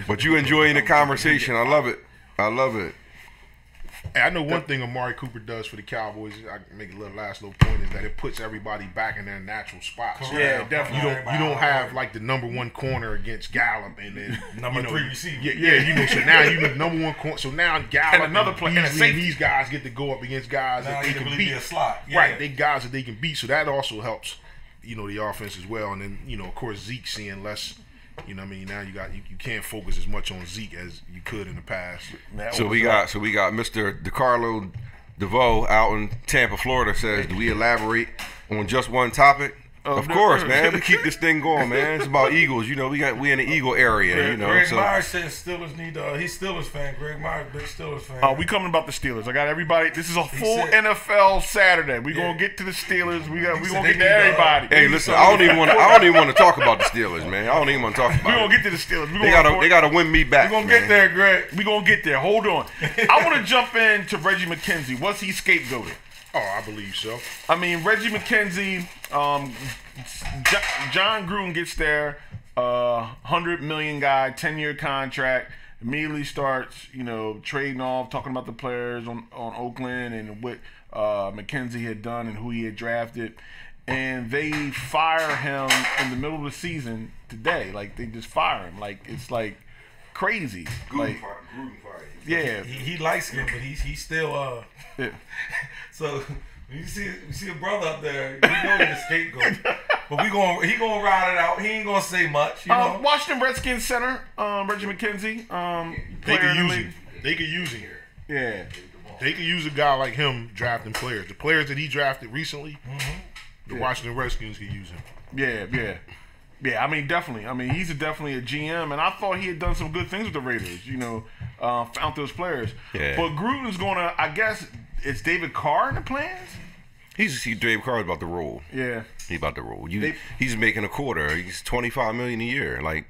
but you enjoying the conversation. I love it. I love it. Hey, I know one thing Amari Cooper does for the Cowboys. I can make a last little point is that it puts everybody back in their natural spots. Yeah, definitely. You don't have like the number one corner against Gallup and then number 3 receiver. Yeah. So now you the number one corner. So now Gallup and another player, and these guys get to go up against guys now that they can really beat. Be a slot. Yeah. Right, they guys that they can beat. So that also helps, the offense as well. And then of course Zeke seeing less. You know what I mean? Now you can't focus as much on Zeke as you could in the past. So we got Mr. DeCarlo DeVoe out in Tampa, Florida says, do we elaborate on just one topic? Of course, man. We keep this thing going, man. It's about Eagles. We in the Eagle area, Greg Myers says Steelers need he's Steelers fan. Greg Myers, big Steelers fan. We coming about the Steelers. I got everybody. This is a full NFL Saturday. We gonna get to the Steelers. We gonna get to everybody. Hey, listen, I don't even want to talk about the Steelers, man. I don't even want to talk about. We gonna get to the Steelers. They gotta win me back. We gonna get there, Greg. We gonna get there. Hold on. I want to jump into Reggie McKenzie. Was he scapegoated? Oh, I believe so. I mean, Reggie McKenzie, John Gruden gets there, $100 million guy, 10-year contract, immediately starts, trading off, talking about the players on Oakland and what McKenzie had done and who he had drafted. And they fire him in the middle of the season today. Like, they just fire him. Like, it's like crazy. Gruden fired him. Yeah. He likes him, but he's still Yeah. So when you see a brother up there, you know he's a scapegoat. But he gonna ride it out. He ain't gonna say much, Washington Redskins center, Reggie McKenzie. They could use him. They could use him. Yeah. They could use a guy like him drafting players. The players that he drafted recently, the Washington Redskins could use him. Yeah, I mean, definitely. I mean, he's definitely a GM, and I thought he had done some good things with the Raiders, found those players. Yeah. But Gruden's going to, I guess, it's David Carr in the plans? David Carr's about to roll. Yeah. He's about to roll. He's making a quarter. He's $25 million a year. Like,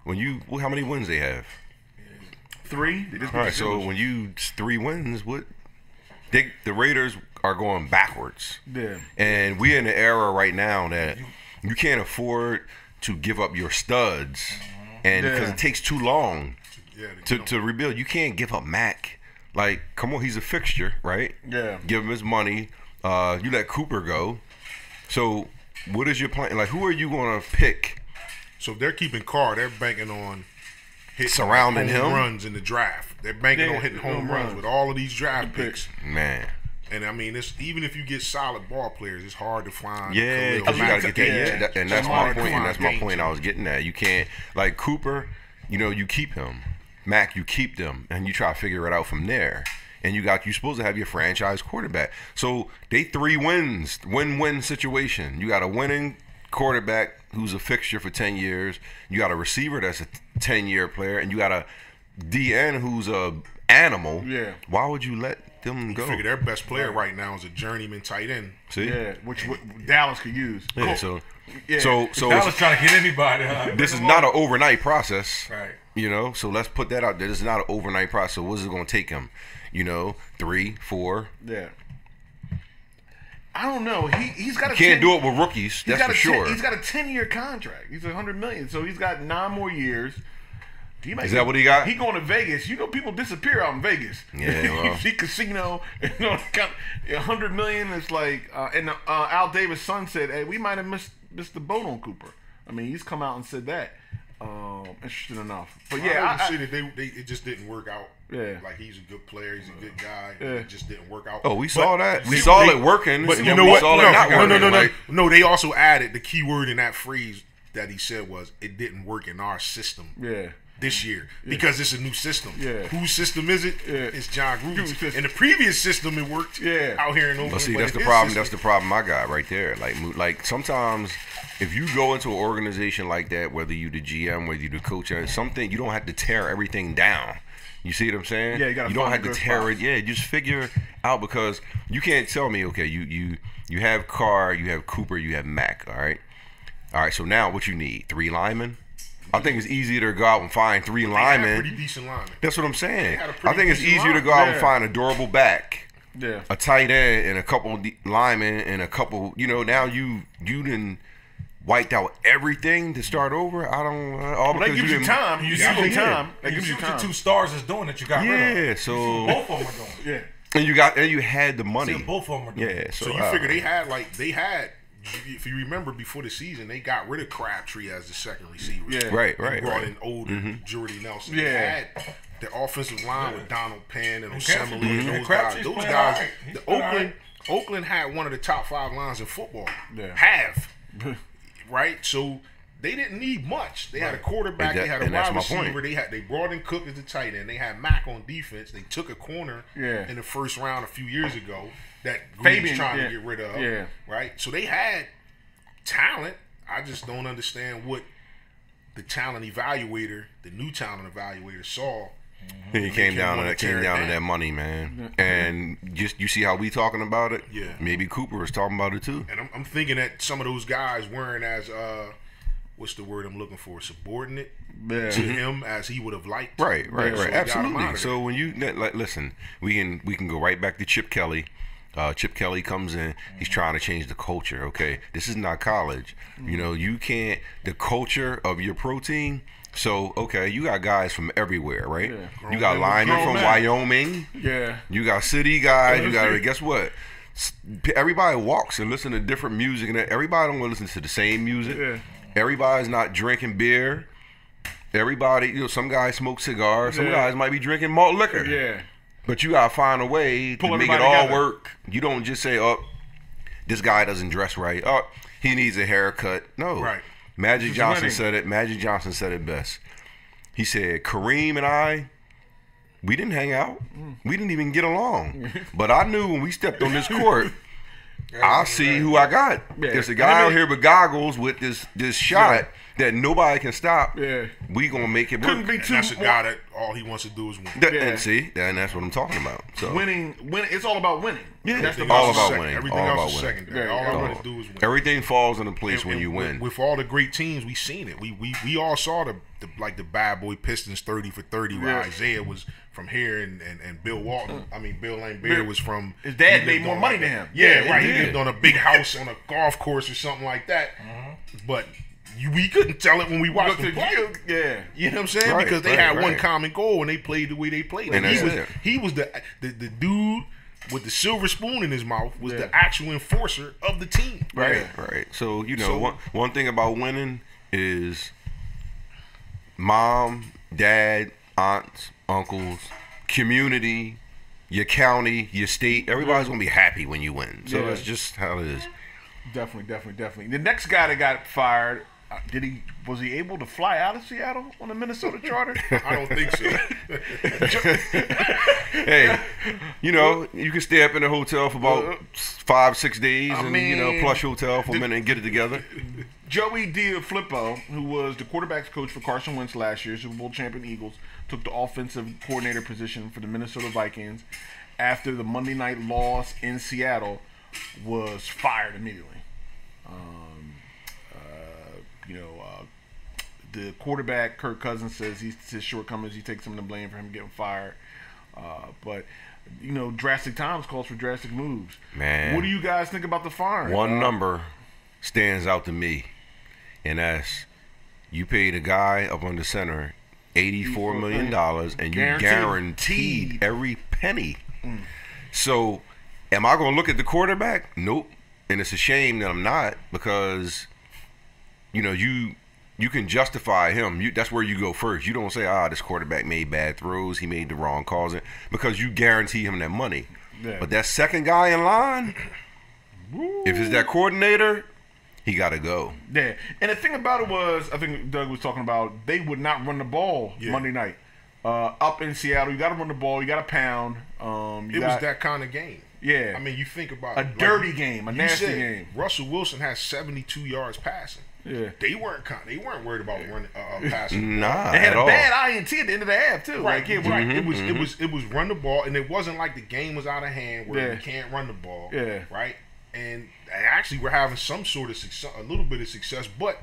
how many wins they have? 3. All right, so when you 3 wins, the Raiders are going backwards. Yeah. And we're in an era right now that you can't afford to give up your studs, and because it takes too long to rebuild. You can't give up Mac. Like, come on, he's a fixture, right? Yeah. Give him his money. You let Cooper go. So, what is your plan? Like, who are you going to pick? So if they're keeping Carr, they're banking on hitting surrounding home him runs in the draft. They're banking on hitting home runs with all of these draft picks. Man. And I mean, even if you get solid ball players, it's hard to find. Yeah, because you got to get that. And that's my point. And that's my point I was getting at. You can't, like Cooper, you keep him. Mac, you keep them, and you try to figure it out from there. And you're supposed to have your franchise quarterback. So they 3 wins, win-win situation. You got a winning quarterback who's a fixture for 10 years. You got a receiver that's a 10-year player, and you got a DN who's a animal. Yeah. Why would you let them go? I figure their best player right now is a journeyman tight end. See? Yeah, which Dallas could use. Yeah, so Dallas trying to get anybody. This is not an overnight process. Right. So let's put that out there. This is not an overnight process. So what's it going to take him? 3, 4. Yeah. I don't know. He's got Can't do it with rookies. That's for sure. He's got a 10-year contract. He's $100 million, so he's got 9 more years. Is that what he got? He going to Vegas. People disappear out in Vegas. Yeah, well. You see casino, $100 million is like. And Al Davis' son said, "Hey, we might have missed the boat on Cooper." I mean, he's come out and said that. Interesting enough, but I see that it just didn't work out. Yeah, like he's a good player, he's a good guy. Yeah. It just didn't work out. Oh, we saw that. We saw it working. But you know what? No. No, they also added the key word in that phrase that he said was, "It didn't work in our system." Yeah. This year, because it's a new system. Yeah. Whose system is it? Yeah. It's John Gruden's. In the previous system, it worked. Yeah. Out here in Oakland. But see, that's the problem. That's the problem I got right there. Like sometimes, if you go into an organization like that, whether you the GM, whether you the coach, something you don't have to tear everything down. You see what I'm saying? Yeah. You don't have to tear it. Yeah. Just figure out, because you can't tell me, okay, you have Carr, you have Cooper, you have Mac. All right. So now what you need? 3 linemen. I think it's easier to go out and find 3 linemen. Pretty decent linemen. That's what I'm saying. I think it's easier to go out and find a durable back, a tight end, and a couple linemen, and a couple. Now you didn't wiped out everything to start over. I don't. All That because gives you time. You Yeah. give you time. That You gives you shoot the time. 2 stars is doing that you got rid of. Yeah, so Both of them are doing it. Yeah. and you had the money. See, both of them are doing it. Yeah, So you figure they had. If you remember before the season, they got rid of Crabtree as the second receiver. Yeah. Right, They right, brought right. in older Jordy Nelson. Yeah. They had the offensive line with Donald Penn and Crabtree- Osemele and those guys. Crabtree's Those playing guys. all right. He's The playing all Oakland had one of the top 5 lines in football. Yeah. Have. Right? So they didn't need much. They had a quarterback, they had a And that's wide my point. receiver, they brought in Cook as the tight end, they had Mack on defense, they took a corner Yeah. in the first round a few years ago that Green was Fabian, trying yeah. to get rid of. Yeah. Right? So they had talent. I just don't understand what the talent evaluator, the new talent evaluator saw. And it came him down to wanna that. tear Came it down to down. that money, man. And just you see how we talking about it. Yeah. Maybe Cooper was talking about it too. And I'm thinking that some of those guys weren't as what's the word I'm looking for? Subordinate Yeah. to him as he would have liked. Right, So he got him out absolutely. of So when you like, listen, we can go right back to Chip Kelly. Chip Kelly comes in. He's trying to change the culture. Okay, this is not college. You know, you can't the culture of your pro team. So okay, you got guys from everywhere, right? Yeah. You got linemen grown from men. Wyoming. Yeah. You got city guys. You got guess what? Everybody walks and listen to different music, and everybody don't want to listen to the same music. Yeah. Everybody's not drinking beer. Everybody, you know, some guys smoke cigars. Some Yeah. guys might be drinking malt liquor. Yeah. But you gotta find a way Pull to make it everybody all together. work. You don't just say, "Oh, this guy doesn't dress right. Oh, he needs a haircut." No. Right. Magic This is Johnson winning. said it. Magic Johnson said it best. He said, "Kareem and I, we didn't hang out. We didn't even get along. But I knew when we stepped on this court, I see who I got. Yeah. There's a guy out here with goggles with this shot that nobody can stop. Yeah. We gonna make it Couldn't work." be And too that's a guy that all he wants to do is win. That- Yeah. And see, and that's what I'm talking about. So Winning. It's all about winning. Yeah. That's the All else is about second. winning. Everything All else about is winning. secondary. There All you I go. want to do is win. everything falls into place when And you win. With all the great teams, we seen it. We all saw the bad boy Pistons 30 for 30 where Yeah. Isaiah was from here and Bill Walton. I mean Bill Lane Bear was from His dad he made lived more on money like than a- him. Yeah, Yeah, right. he He did. lived on a big house on a golf course or something like that. But we couldn't tell it when we watched them play. Yeah. You know what I'm saying? Right, Because they right, had one right. common goal and they played the way they played. And Like, that's he it. was the dude with the silver spoon in his mouth was Yeah. the actual enforcer of the team. Right, right. So you know, So- one thing about winning is mom, dad, aunts, uncles, community, your county, your state. Everybody's gonna be happy when you win. So Yeah. that's just how it is. Definitely. The next guy that got fired, was he able to fly out of Seattle on the Minnesota charter? I don't think so. Hey, you know, you can stay up in a hotel for about 5-6 days, I and you know, mean, plush hotel for a minute and get it together. Joey Diaflippo, who was the quarterbacks coach for Carson Wentz last year, Super Bowl champion Eagles, took the offensive coordinator position for the Minnesota Vikings after the Monday night loss in Seattle, was fired immediately. The quarterback, Kirk Cousins, says his shortcomings, he takes some of the blame for him getting fired. But, you know, drastic times calls for drastic moves. Man. What do you guys think about the firing? One number stands out to me, and that's you paid a guy up on the center $84 million, and you guaranteed every penny. So, am I going to look at the quarterback? Nope. And it's a shame that I'm not, because, you know, you can justify him. That's where you go first. You don't say, this quarterback made bad throws, he made the wrong calls, because you guarantee him that money. Yeah. But that second guy in line, if it's that coordinator, he got to go. Yeah, and the thing about it was, I think Doug was talking about, they would not run the ball Yeah. Monday night. Up in Seattle, you got to run the ball, you got to pound. It was that kind of game. Yeah. I mean, you think about A it, dirty game, a you nasty said, game. Russell Wilson has 72 yards passing. Yeah. They weren't worried about running passing. Nah, They had at a all. bad INT at the end of the half too. Right, Like, it was, right. It was run the ball, and it wasn't like the game was out of hand where Yeah. you can't run the ball. Yeah. Right. And actually, we're having some sort of success, a little bit of success, but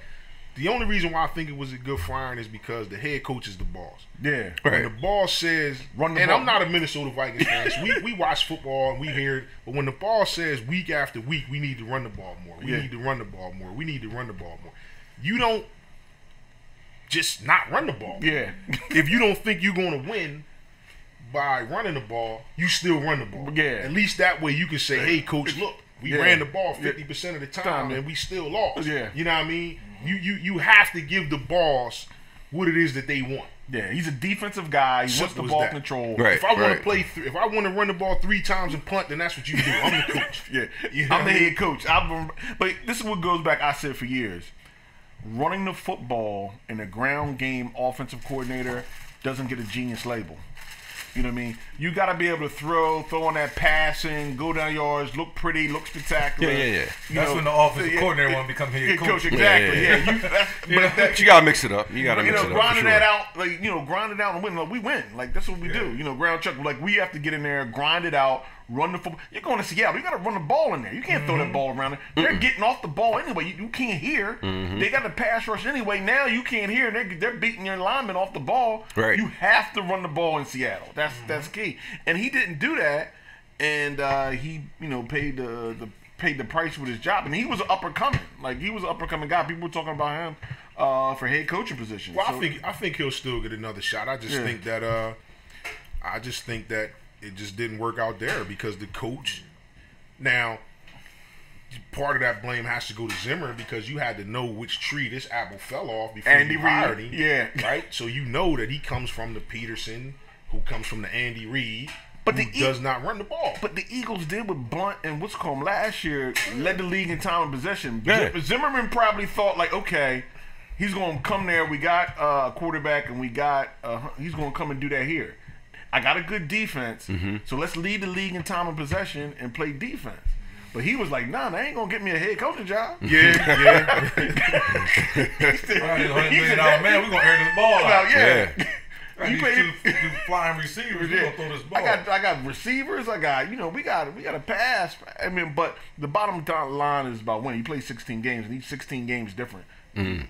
the only reason why I think it was a good firing is because the head coach is the boss. Yeah. When the boss says, Run the and ball. I'm not a Minnesota Vikings fan, so we watch football and we hear it, but when the boss says week after week, we need to run the ball more. We need to run the ball more. We need to run the ball more. You don't just not run the ball. Yeah. If you don't think you're going to win by running the ball, you still run the ball. Yeah. At least that way you can say, hey, coach, look, we ran the ball 50% of the time and we still lost. Yeah. You know what I mean? You have to give the boss what it is that they want. Yeah, he's a defensive guy. He wants the ball control. Right. If I want to play, if I want to run the ball 3 times and punt, then that's what you do. I'm the coach. Yeah, I'm the head coach. But this is what goes back. I said for years, running the football in a ground game offensive coordinator doesn't get a genius label. You know what I mean? You got to be able to throw on that passing, go down yards, look pretty, look spectacular. Yeah. That's when the offensive coordinator want to become head coach. Exactly. Yeah. But you got to mix it up. You got to mix it up. Grinding for that sure. out, grind it out and win. Like, we win. Like, that's what we do. Ground chuck. Like, we have to get in there, grind it out, run the football. You're going to Seattle. You got to run the ball in there. You can't throw that ball around there. They're getting off the ball anyway. You can't hear. They got the pass rush anyway. Now you can't hear. They're beating your linemen off the ball. Right. You have to run the ball in Seattle. That's key. And he didn't do that. And he, paid the price with his job. And he was an upper-coming. Like, he was an upper-coming guy. People were talking about him for head coaching position. Well, I think he'll still get another shot. I just think that it just didn't work out there because the coach. Now, part of that blame has to go to Zimmer because you had to know which tree this apple fell off before you hired him. Yeah, right. So you know that he comes from the Peterson, who comes from the Andy Reid. But does not run the ball. But the Eagles did with Blunt and what's called last year, led the league in time and possession. Yeah. Zimmerman probably thought like, okay, he's going to come there. We got a quarterback and we got he's going to come and do that here. I got a good defense, so let's lead the league in time and possession and play defense. But he was like, nah, they ain't going to get me a head coaching job. Yeah. $100 million man, we're going to air this ball out. Yeah. You pay two flying receivers. You gonna throw this ball. I got receivers. I got we got a pass. I mean, but the bottom line is about winning. You play 16 games, and each 16 games is different.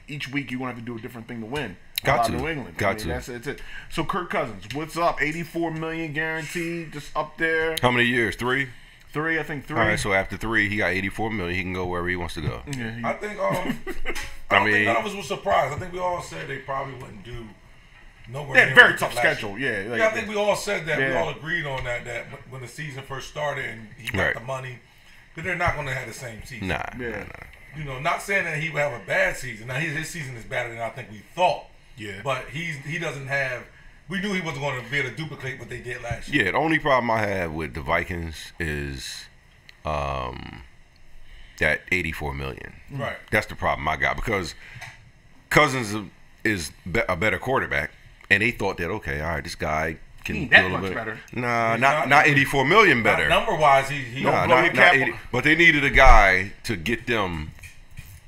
Each week you're gonna have to do a different thing to win. Got to. New England. Got to. That's it. So Kirk Cousins, what's up? $84 million guaranteed, just up there. How many years? 3? 3, I think 3. All right, so after 3, he got $84 million. He can go wherever he wants to go. Yeah, I think. I think none of us were surprised. I think we all said they probably wouldn't do. They had a very tough schedule. Yeah, I think we all said that. We all agreed on that. That when the season first started and he got the money, that they're not going to have the same season. Nah. Not saying that he would have a bad season. Now his season is better than I think we thought. Yeah. But he doesn't have. We knew he wasn't going to be able to duplicate what they did last year. Yeah. The only problem I have with the Vikings is that $84 million. Right. That's the problem I got because Cousins is a better quarterback. And they thought that, okay, all right, this guy can that do a little much bit better. Nah, not $84 million better. Number wise, he Nah, don't blow not 80, but they needed a guy to get them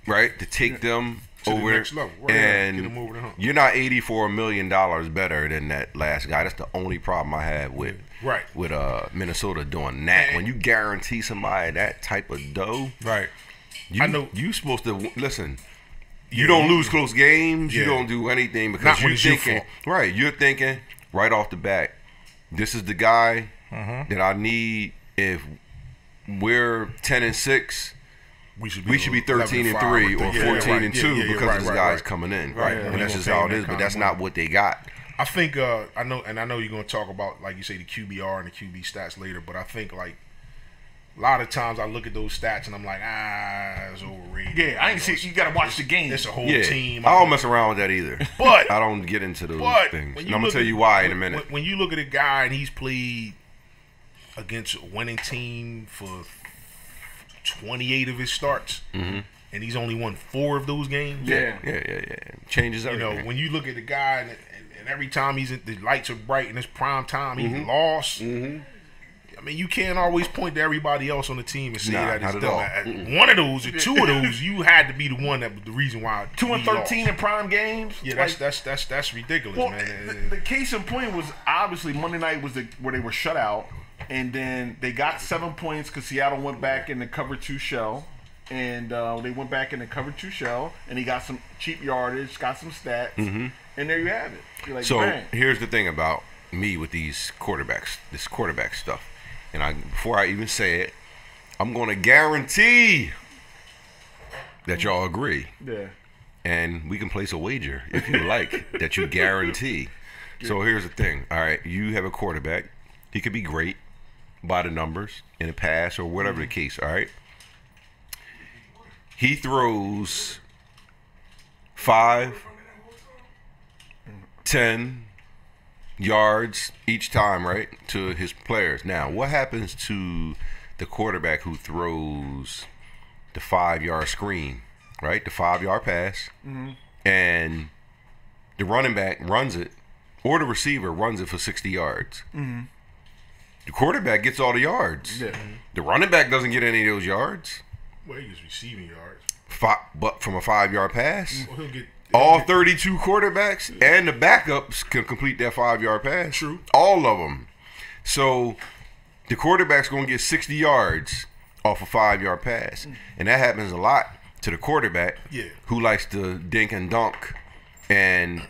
right, to take them to over the next level. Right. And get them over the hump. You're not $84 million better than that last guy. That's the only problem I have with Minnesota doing that. When you guarantee somebody that type of dough, right? You supposed to listen. You don't lose close games. You don't do anything because you're thinking You're thinking right off the bat, this is the guy that I need. If we're 10-6, we should be 13-3 or 14-2 because this guy's coming in. Right, and that's just how it is. But that's not what they got. I think I know you're going to talk about, like you say, the QBR and the QB stats later. But I think like. A lot of times I look at those stats and I'm like, it's overrated. Yeah, I ain't see. You got to watch the game. It's a whole team. I don't mess around with that either. But I don't get into those things. And I'm gonna tell you why in a minute. When you look at a guy and he's played against a winning team for 28 of his starts, and he's only won 4 of those games. Yeah. Changes everything. When you look at the guy and every time the lights are bright and it's prime time, he's lost. I mean, you can't always point to everybody else on the team and say that it's done. One of those or 2 of those, you had to be the one that was the reason why. 2-13 in prime games. Yeah, that's ridiculous, man. The case in point was obviously Monday night was where they were shut out, and then they got 7 points because Seattle went back in the cover 2 shell, and they went back in the cover 2 shell, and he got some cheap yardage, got some stats, and there you have it. You're like, so man. here's the thing about me with these quarterbacks, this quarterback stuff, and before I even say it, I'm going to guarantee that y'all agree. Yeah. And we can place a wager if you like that you guarantee. So here's the thing. All right, you have a quarterback. He could be great by the numbers in a pass or whatever the case. All right. He throws 5, 10 yards each time, right, to his players. Now, what happens to the quarterback who throws the 5-yard screen, right, the 5-yard pass, and the running back runs it, or the receiver runs it for 60 yards? The quarterback gets all the yards. Yeah. The running back doesn't get any of those yards. Well, he gets receiving yards. But from a 5-yard pass, Well, he'll get all 32 quarterbacks and the backups can complete that 5-yard pass. True. All of them. So the quarterback's going to get 60 yards off a 5-yard pass. And that happens a lot to the quarterback who likes to dink and dunk and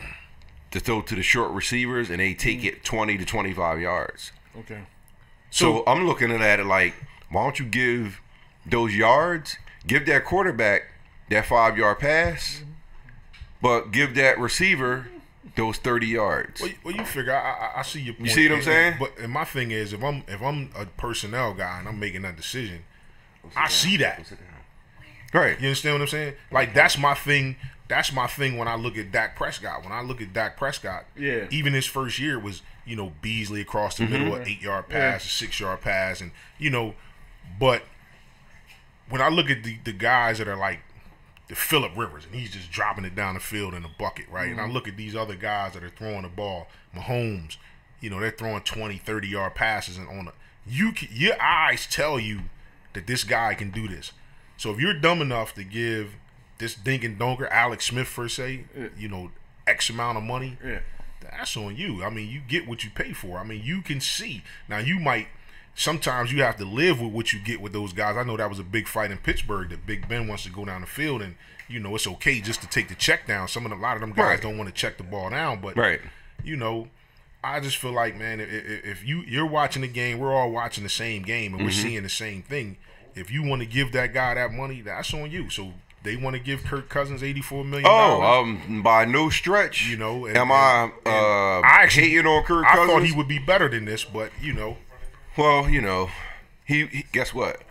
to throw to the short receivers, and they take it 20 to 25 yards. Okay. So I'm looking at it like, why don't you give those yards, give that quarterback that 5-yard pass, but give that receiver those 30 yards. Well, you figure I see your point. You see what I'm saying? But my thing is, if I'm a personnel guy and I'm making that decision, I see that. Right. You understand what I'm saying? Like, that's my thing. That's my thing when I look at Dak Prescott. When I look at Dak Prescott, even his first year was, Beasley across the middle, an 8-yard pass, a 6-yard pass, and but when I look at the guys that are like the Phillip Rivers, and he's just dropping it down the field in a bucket, right? And I look at these other guys that are throwing the ball, Mahomes, they're throwing 20, 30-yard passes, and your eyes tell you that this guy can do this. So if you're dumb enough to give this dink and donker, Alex Smith, per se, X amount of money, that's on you. I mean, you get what you pay for. I mean, you can see. Now, sometimes you have to live with what you get with those guys. I know that was a big fight in Pittsburgh that Big Ben wants to go down the field, and, it's okay just to take the check down. A lot of them guys don't want to check the ball down, but, I just feel like, man, if you're watching the game, we're all watching the same game, and we're seeing the same thing. If you want to give that guy that money, that's on you. So they want to give Kirk Cousins $84 million. By no stretch. I actually hating on Kirk Cousins? I thought he would be better than this, but Well, he guess what?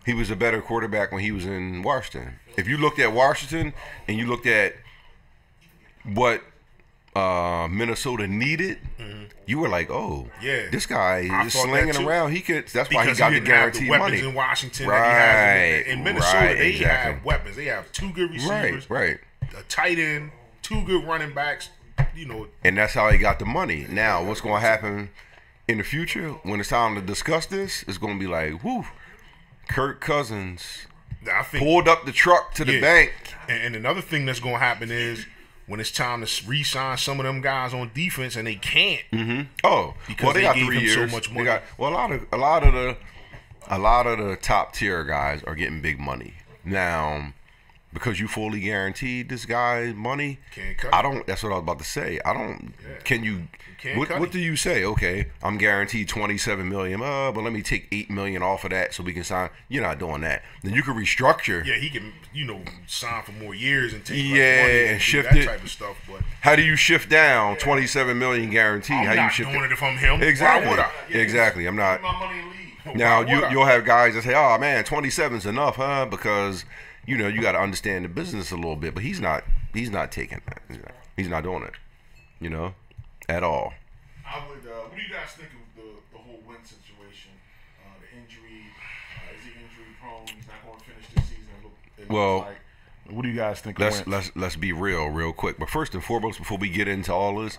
He was a better quarterback when he was in Washington. If you looked at Washington and you looked at what Minnesota needed, you were like, oh, this guy is slinging around. He could. That's why he got the guaranteed money. Weapons in Washington, right? In Minnesota, they have weapons. They have 2 good receivers, right? A tight end, 2 good running backs. And that's how he got the money. Now, what's going to happen in the future when it's time to discuss this? It's going to be like, whoo, Kirk Cousins pulled up the truck to the bank. And another thing that's going to happen is, when it's time to re-sign some of them guys on defense, and they can't. Because they got gave 3 him years. so much money. A lot of the top tier guys are getting big money now because you fully guaranteed this guy money. Can't cut him. That's what I was about to say. Can you? Can't cut What do you say? Okay, I'm guaranteed $27 million. But let me take $8 million off of that so we can sign. You're not doing that. Then you can restructure. Yeah, he can, sign for more years and take money and shift that it. Type of stuff. But how do you shift down $27 million guaranteed? I'm how not you shift doing it if I'm him. Exactly. Why would I? Exactly. I'm not. Take my money and leave. Now you'll have guys that say, "Oh man, 27's enough, huh?" Because you got to understand the business a little bit. But he's not taking that. He's not doing it. At all. I would. What do you guys think of the whole Wentz situation? The injury. Is he injury prone? He's not going to finish this season. It looks like. What do you guys think of Wentz? Let's be real quick. But first and foremost, before we get into all this,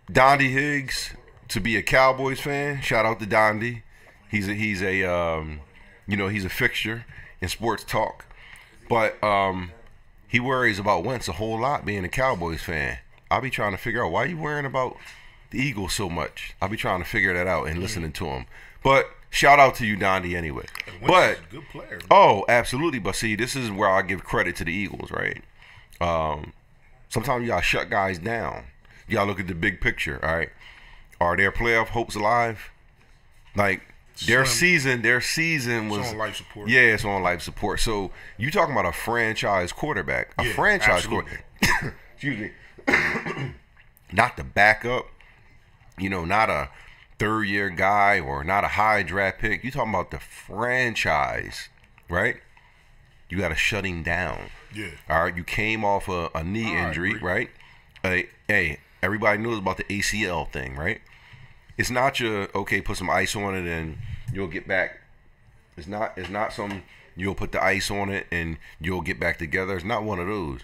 Dondy Higgs, to be a Cowboys fan, shout out to Dondy. He's a fixture in sports talk, but he worries about Wentz a whole lot being a Cowboys fan. I'll be trying to figure out why you worrying about the Eagles so much. I'll be trying to figure that out and listening to them. But shout out to you, Dondi, anyway. But good player. Oh, absolutely. But see, this is where I give credit to the Eagles, right? Sometimes you gotta shut guys down. You gotta look at the big picture. All right, are their playoff hopes alive? Like their season was on life support. Yeah, it's on life support. So you talking about a franchise quarterback, quarterback. Excuse me. Not the backup. You know, not a third-year guy or not a high draft pick. You talking about the franchise, right? You got to shut him down. Yeah. All right. You came off a knee injury, right? Hey, everybody knows about the ACL thing, right? It's not your put some ice on it and you'll get back. It's not some you'll put the ice on it and you'll get back together. It's not one of those.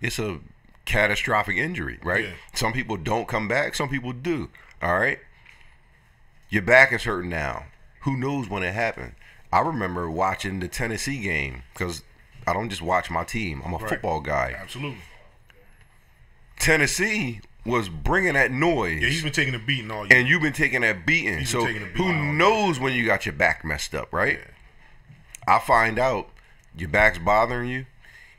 It's a catastrophic injury, right? Yeah. Some people don't come back. Some people do. All right. Your back is hurting now. Who knows when it happened? I remember watching the Tennessee game because I don't just watch my team. I'm a football guy. Absolutely. Tennessee was bringing that noise. Yeah, he's been taking a beating all year. And you've been taking that beating. So who knows when you got your back messed up, right? Yeah. I find out your back's bothering you,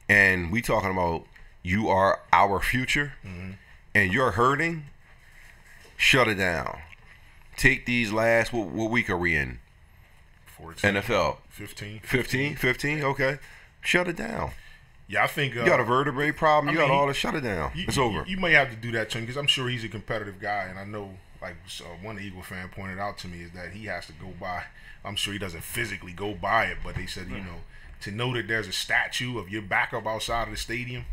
and we talking about you are our future, and you're hurting. Shut it down. Take these last, what week are we in? 14, NFL. 15. 15, okay. Shut it down. Yeah, I think you got a vertebrae problem. You got all to shut it down. It's over. You may have to do that to him because I'm sure he's a competitive guy, and I know, like one Eagle fan pointed out to me, is that he has to go by. I'm sure he doesn't physically go by it, but they said, to know that there's a statue of your backup outside of the stadium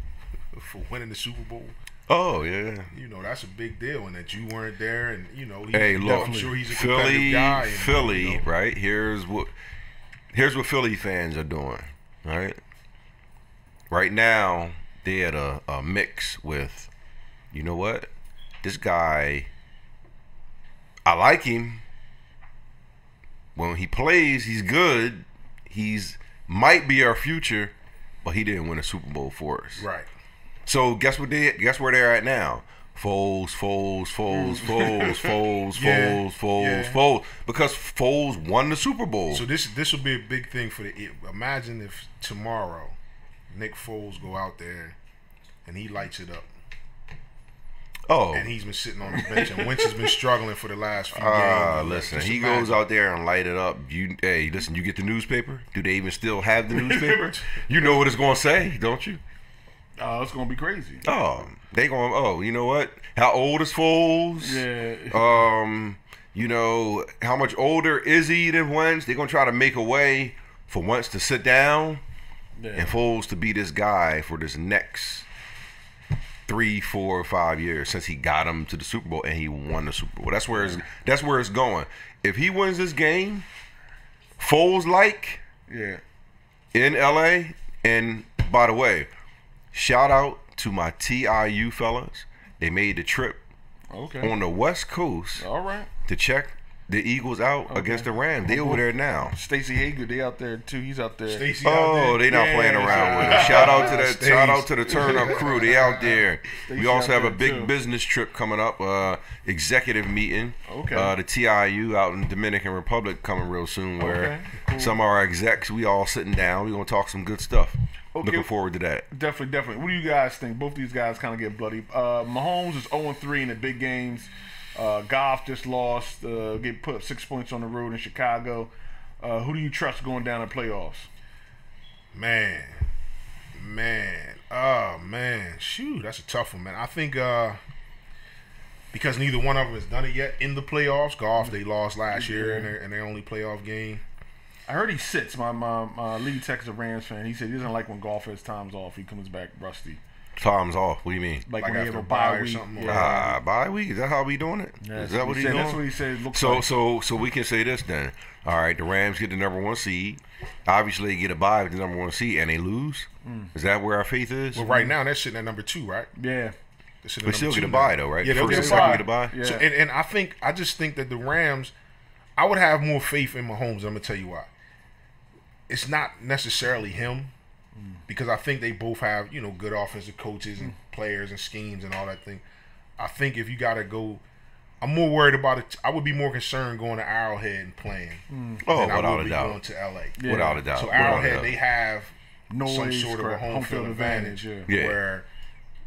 for winning the Super Bowl. Oh yeah. That's a big deal, and that you weren't there, and hey, look, I'm sure he's a competitive guy. And, Philly, right? Here's what Philly fans are doing, right? Right now, they had a mix with, you know what? This guy, I like him. When he plays, he's good. He's might be our future, but he didn't win a Super Bowl for us. Right. So guess where they're at now? Foles. Because Foles won the Super Bowl. So this will be a big thing for imagine if tomorrow Nick Foles go out there and he lights it up. Oh. And he's been sitting on the bench, and Wentz has been struggling for the last few games. Listen, he goes out there and light it up. You get the newspaper? Do they even still have the newspaper? You know what it's going to say, don't you? It's going to be crazy. Oh, they going, you know what? How old is Foles? Yeah. How much older is he than Wentz? They're going to try to make a way for Wentz to sit down and Foles to be this guy for this next 3, 4, 5 years since he got him to the Super Bowl and he won the Super Bowl. That's where it's going. If he wins this game, Foles in LA, and by the way, shout out to my TIU fellas. They made the trip on the West Coast to check the Eagles out against the Rams. They over there now. Stacey Hager, they out there too. He's out there. They not playing around with it. Shout out to the Turn Up crew. They out there. We also have a big business trip coming up. Executive meeting. The TIU out in Dominican Republic coming real soon. Where some of our execs, we all sitting down. We gonna talk some good stuff. Looking forward to that. Definitely. What do you guys think? Both these guys kind of get bloody. Mahomes is 0-3 in the big games. Goff just lost. Get put up 6 points on the road in Chicago. Who do you trust going down in playoffs? Man. Oh, man. Shoot, that's a tough one, man. I think because neither one of them has done it yet in the playoffs. Goff, they lost last year in their only playoff game. I heard he sits. My lead tech is a Rams fan. He said he doesn't like when golf has times off. He comes back rusty. Time's off. What do you mean? Like when they have a bye week. Bye week? Is that how we doing it? Yeah, is that what he's doing? That's what he said. So we can say this then. All right, the Rams get the number 1 seed. Obviously, they get a bye with the number 1 seed, and they lose. Is that where our faith is? Well, right now they're sitting at number 2, right? Yeah. They still get a bye though, right? Yeah, they'll First get and second get a bye. Yeah. So, and I just think that the Rams, I would have more faith in Mahomes. I'm gonna tell you why. It's not necessarily him, because I think they both have good offensive coaches and players and schemes and all that thing. I think if you got to go I'm more worried about it. I would be more concerned going to Arrowhead and playing than I would be going to LA. Yeah. Without a doubt. So Arrowhead, they have noise, some sort of a home field advantage where,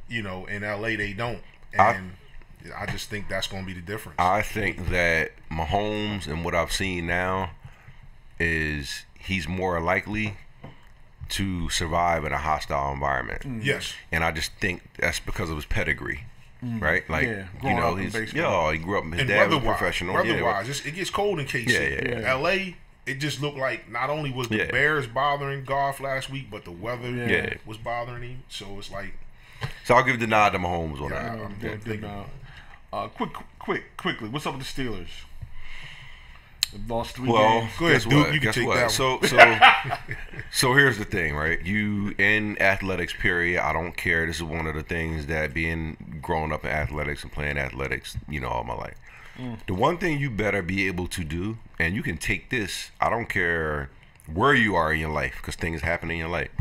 you know, in LA they don't. And I just think that's going to be the difference. I think that Mahomes and what I've seen now is he's more likely to survive in a hostile environment. Yes. And I just think that's because of his pedigree. Right? Like, you know, he grew up, his dad was professional. Weather-wise, it gets cold in KC. LA, it just looked like not only was the Bears bothering Goff last week, but the weather was bothering him. So it's like. So I'll give the nod to Mahomes on that. Quickly, what's up with the Steelers? They've lost 3 games. Go ahead, Duke. You can take that one. So here's the thing, right? You in athletics, period. I don't care. This is one of the things that being growing up in athletics and playing athletics, you know, all my life. The one thing you better be able to do, and you can take this. I don't care where you are in your life, because things happen in your life.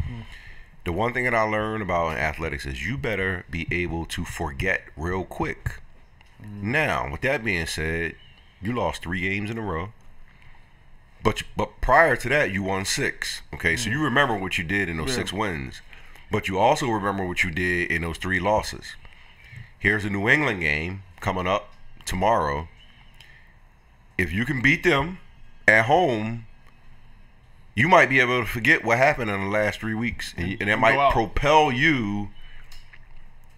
The one thing that I learned about in athletics is you better be able to forget real quick. Now, with that being said, you lost 3 games in a row. But prior to that, you won 6. Okay, so you remember what you did in those 6 wins. But you also remember what you did in those 3 losses. Here's a New England game coming up tomorrow. If you can beat them at home, you might be able to forget what happened in the last 3 weeks. And that might propel you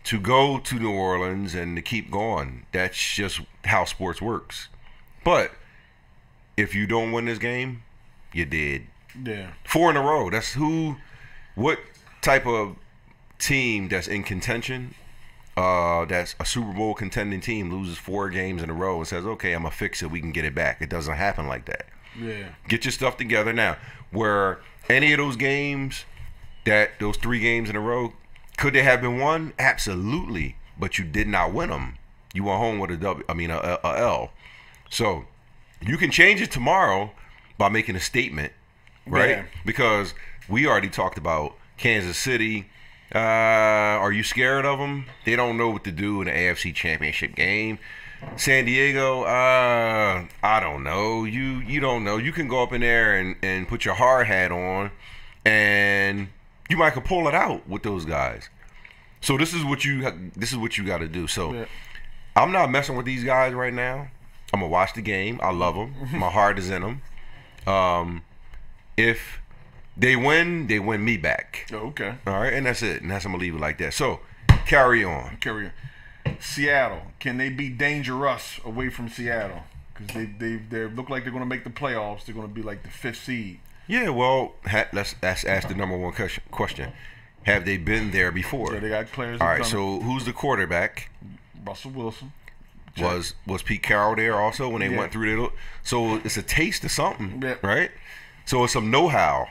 to go to New Orleans and to keep going. That's just how sports works. But if you don't win this game, you're dead. Yeah. 4 in a row. That's what type of team that's in contention, that's a Super Bowl contending team, loses 4 games in a row and says, okay, I'm going to fix it. We can get it back. It doesn't happen like that. Yeah. Get your stuff together now. Where any of those games, those 3 games in a row, could they have been won? Absolutely. But you did not win them. You went home with a L. So you can change it tomorrow by making a statement, right? Yeah. Because we already talked about Kansas City. Are you scared of them? They don't know what to do in the AFC Championship game. San Diego, I don't know. You don't know. You can go up in there and put your hard hat on, and you might could pull it out with those guys. So this is what you got to do. So I'm not messing with these guys right now. I'm gonna watch the game. I love them. My heart is in them. If they win me back. Oh, okay. All right, and that's it. And I'm gonna leave it like that. So carry on. Seattle, can they be dangerous away from Seattle? Because they look like they're going to make the playoffs. They're going to be like the 5th seed. Yeah, well, let's ask the number one question. Have they been there before? Yeah, they got players. All right, so who's the quarterback? Russell Wilson. Was Pete Carroll there also when they went through it? So it's a taste of something, right? So it's some know-how.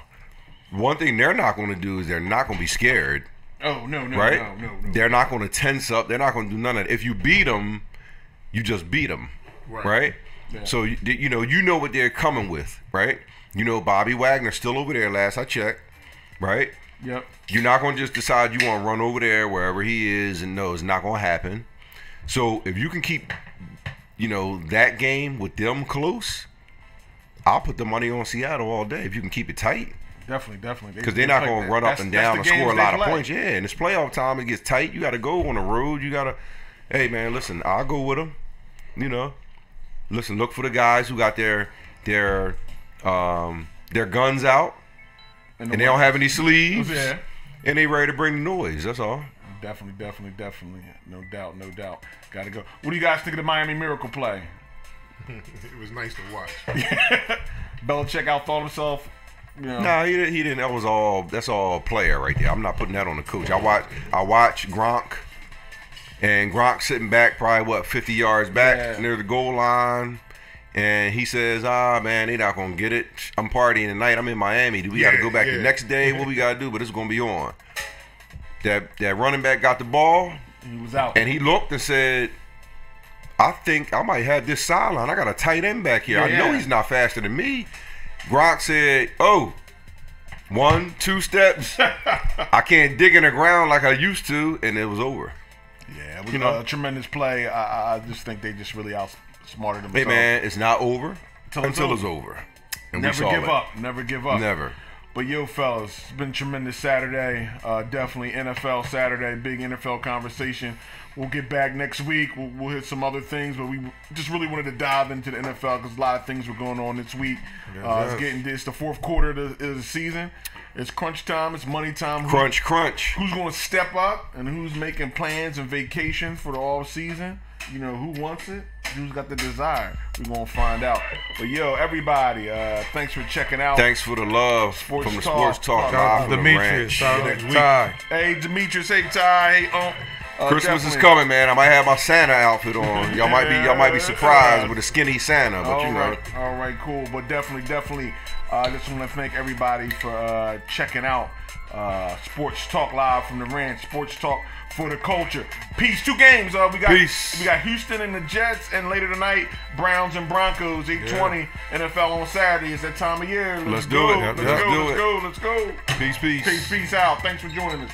One thing they're not going to do is they're not going to be scared. Oh, no. They're not going to tense up. They're not going to do none of that. If you beat them, you just beat them, right? Yeah. So, you know what they're coming with, right? You know Bobby Wagner's still over there last I checked, right? Yep. You're not going to just decide you want to run over there wherever he is and no, it's not going to happen. So if you can keep, that game with them close, I'll put the money on Seattle all day if you can keep it tight. Definitely. Because they're not going to run up and down and score a lot of points. Yeah, and it's playoff time. It gets tight. You got to go on the road. You got to, hey, man, listen, I'll go with them. Listen, look for the guys who got their guns out and they don't have any sleeves. Yeah. And they ready to bring the noise. That's all. Definitely. No doubt. Got to go. What do you guys think of the Miami Miracle play? It was nice to watch. Belichick outthought himself. No, he didn't. That's all player right there. I'm not putting that on the coach. I watch Gronk, and Gronk sitting back probably 50 yards back near the goal line, and he says, man, they not gonna get it. I'm partying tonight. I'm in Miami. Do we got to go back the next day? What we got to do? But it's gonna be on. That running back got the ball. He was out, and he looked and said, I think I might have this sideline. I got a tight end back here. I know he's not faster than me. Gronk said, 1, 2 steps. I can't dig in the ground like I used to, and it was over. Yeah, it was tremendous play. I just think they just really outsmarted themselves. Hey, man, it's not over until it's over. And never give up. Never give up. Never. But yo, fellas, it's been a tremendous Saturday. Definitely NFL Saturday, big NFL conversation. We'll get back next week. We'll hit some other things, but we just really wanted to dive into the NFL because a lot of things were going on this week. It's the fourth quarter of the season. It's crunch time. It's money time. Crunch. Who's going to step up and who's making plans and vacations for the off season? You know, who wants it? Who's got the desire? We're going to find out. But, yo, everybody, thanks for checking out. Thanks for the love from the Sports Talk. Shout out to Demetrius. Shout out to Ty. Hey, Demetrius. Hey, Ty. Hey, Christmas is coming, man. I might have my Santa outfit on. Y'all might be surprised with a skinny Santa, but you know. All right, cool. But definitely, I just want to thank everybody for checking out Sports Talk Live from the Ranch. Sports Talk for the culture. Peace. 2 games. Peace. We got Houston and the Jets, and later tonight, Browns and Broncos. 8:20 NFL on Saturday. It's that time of year. Let's do it. Let's go. Peace. Peace out. Thanks for joining us.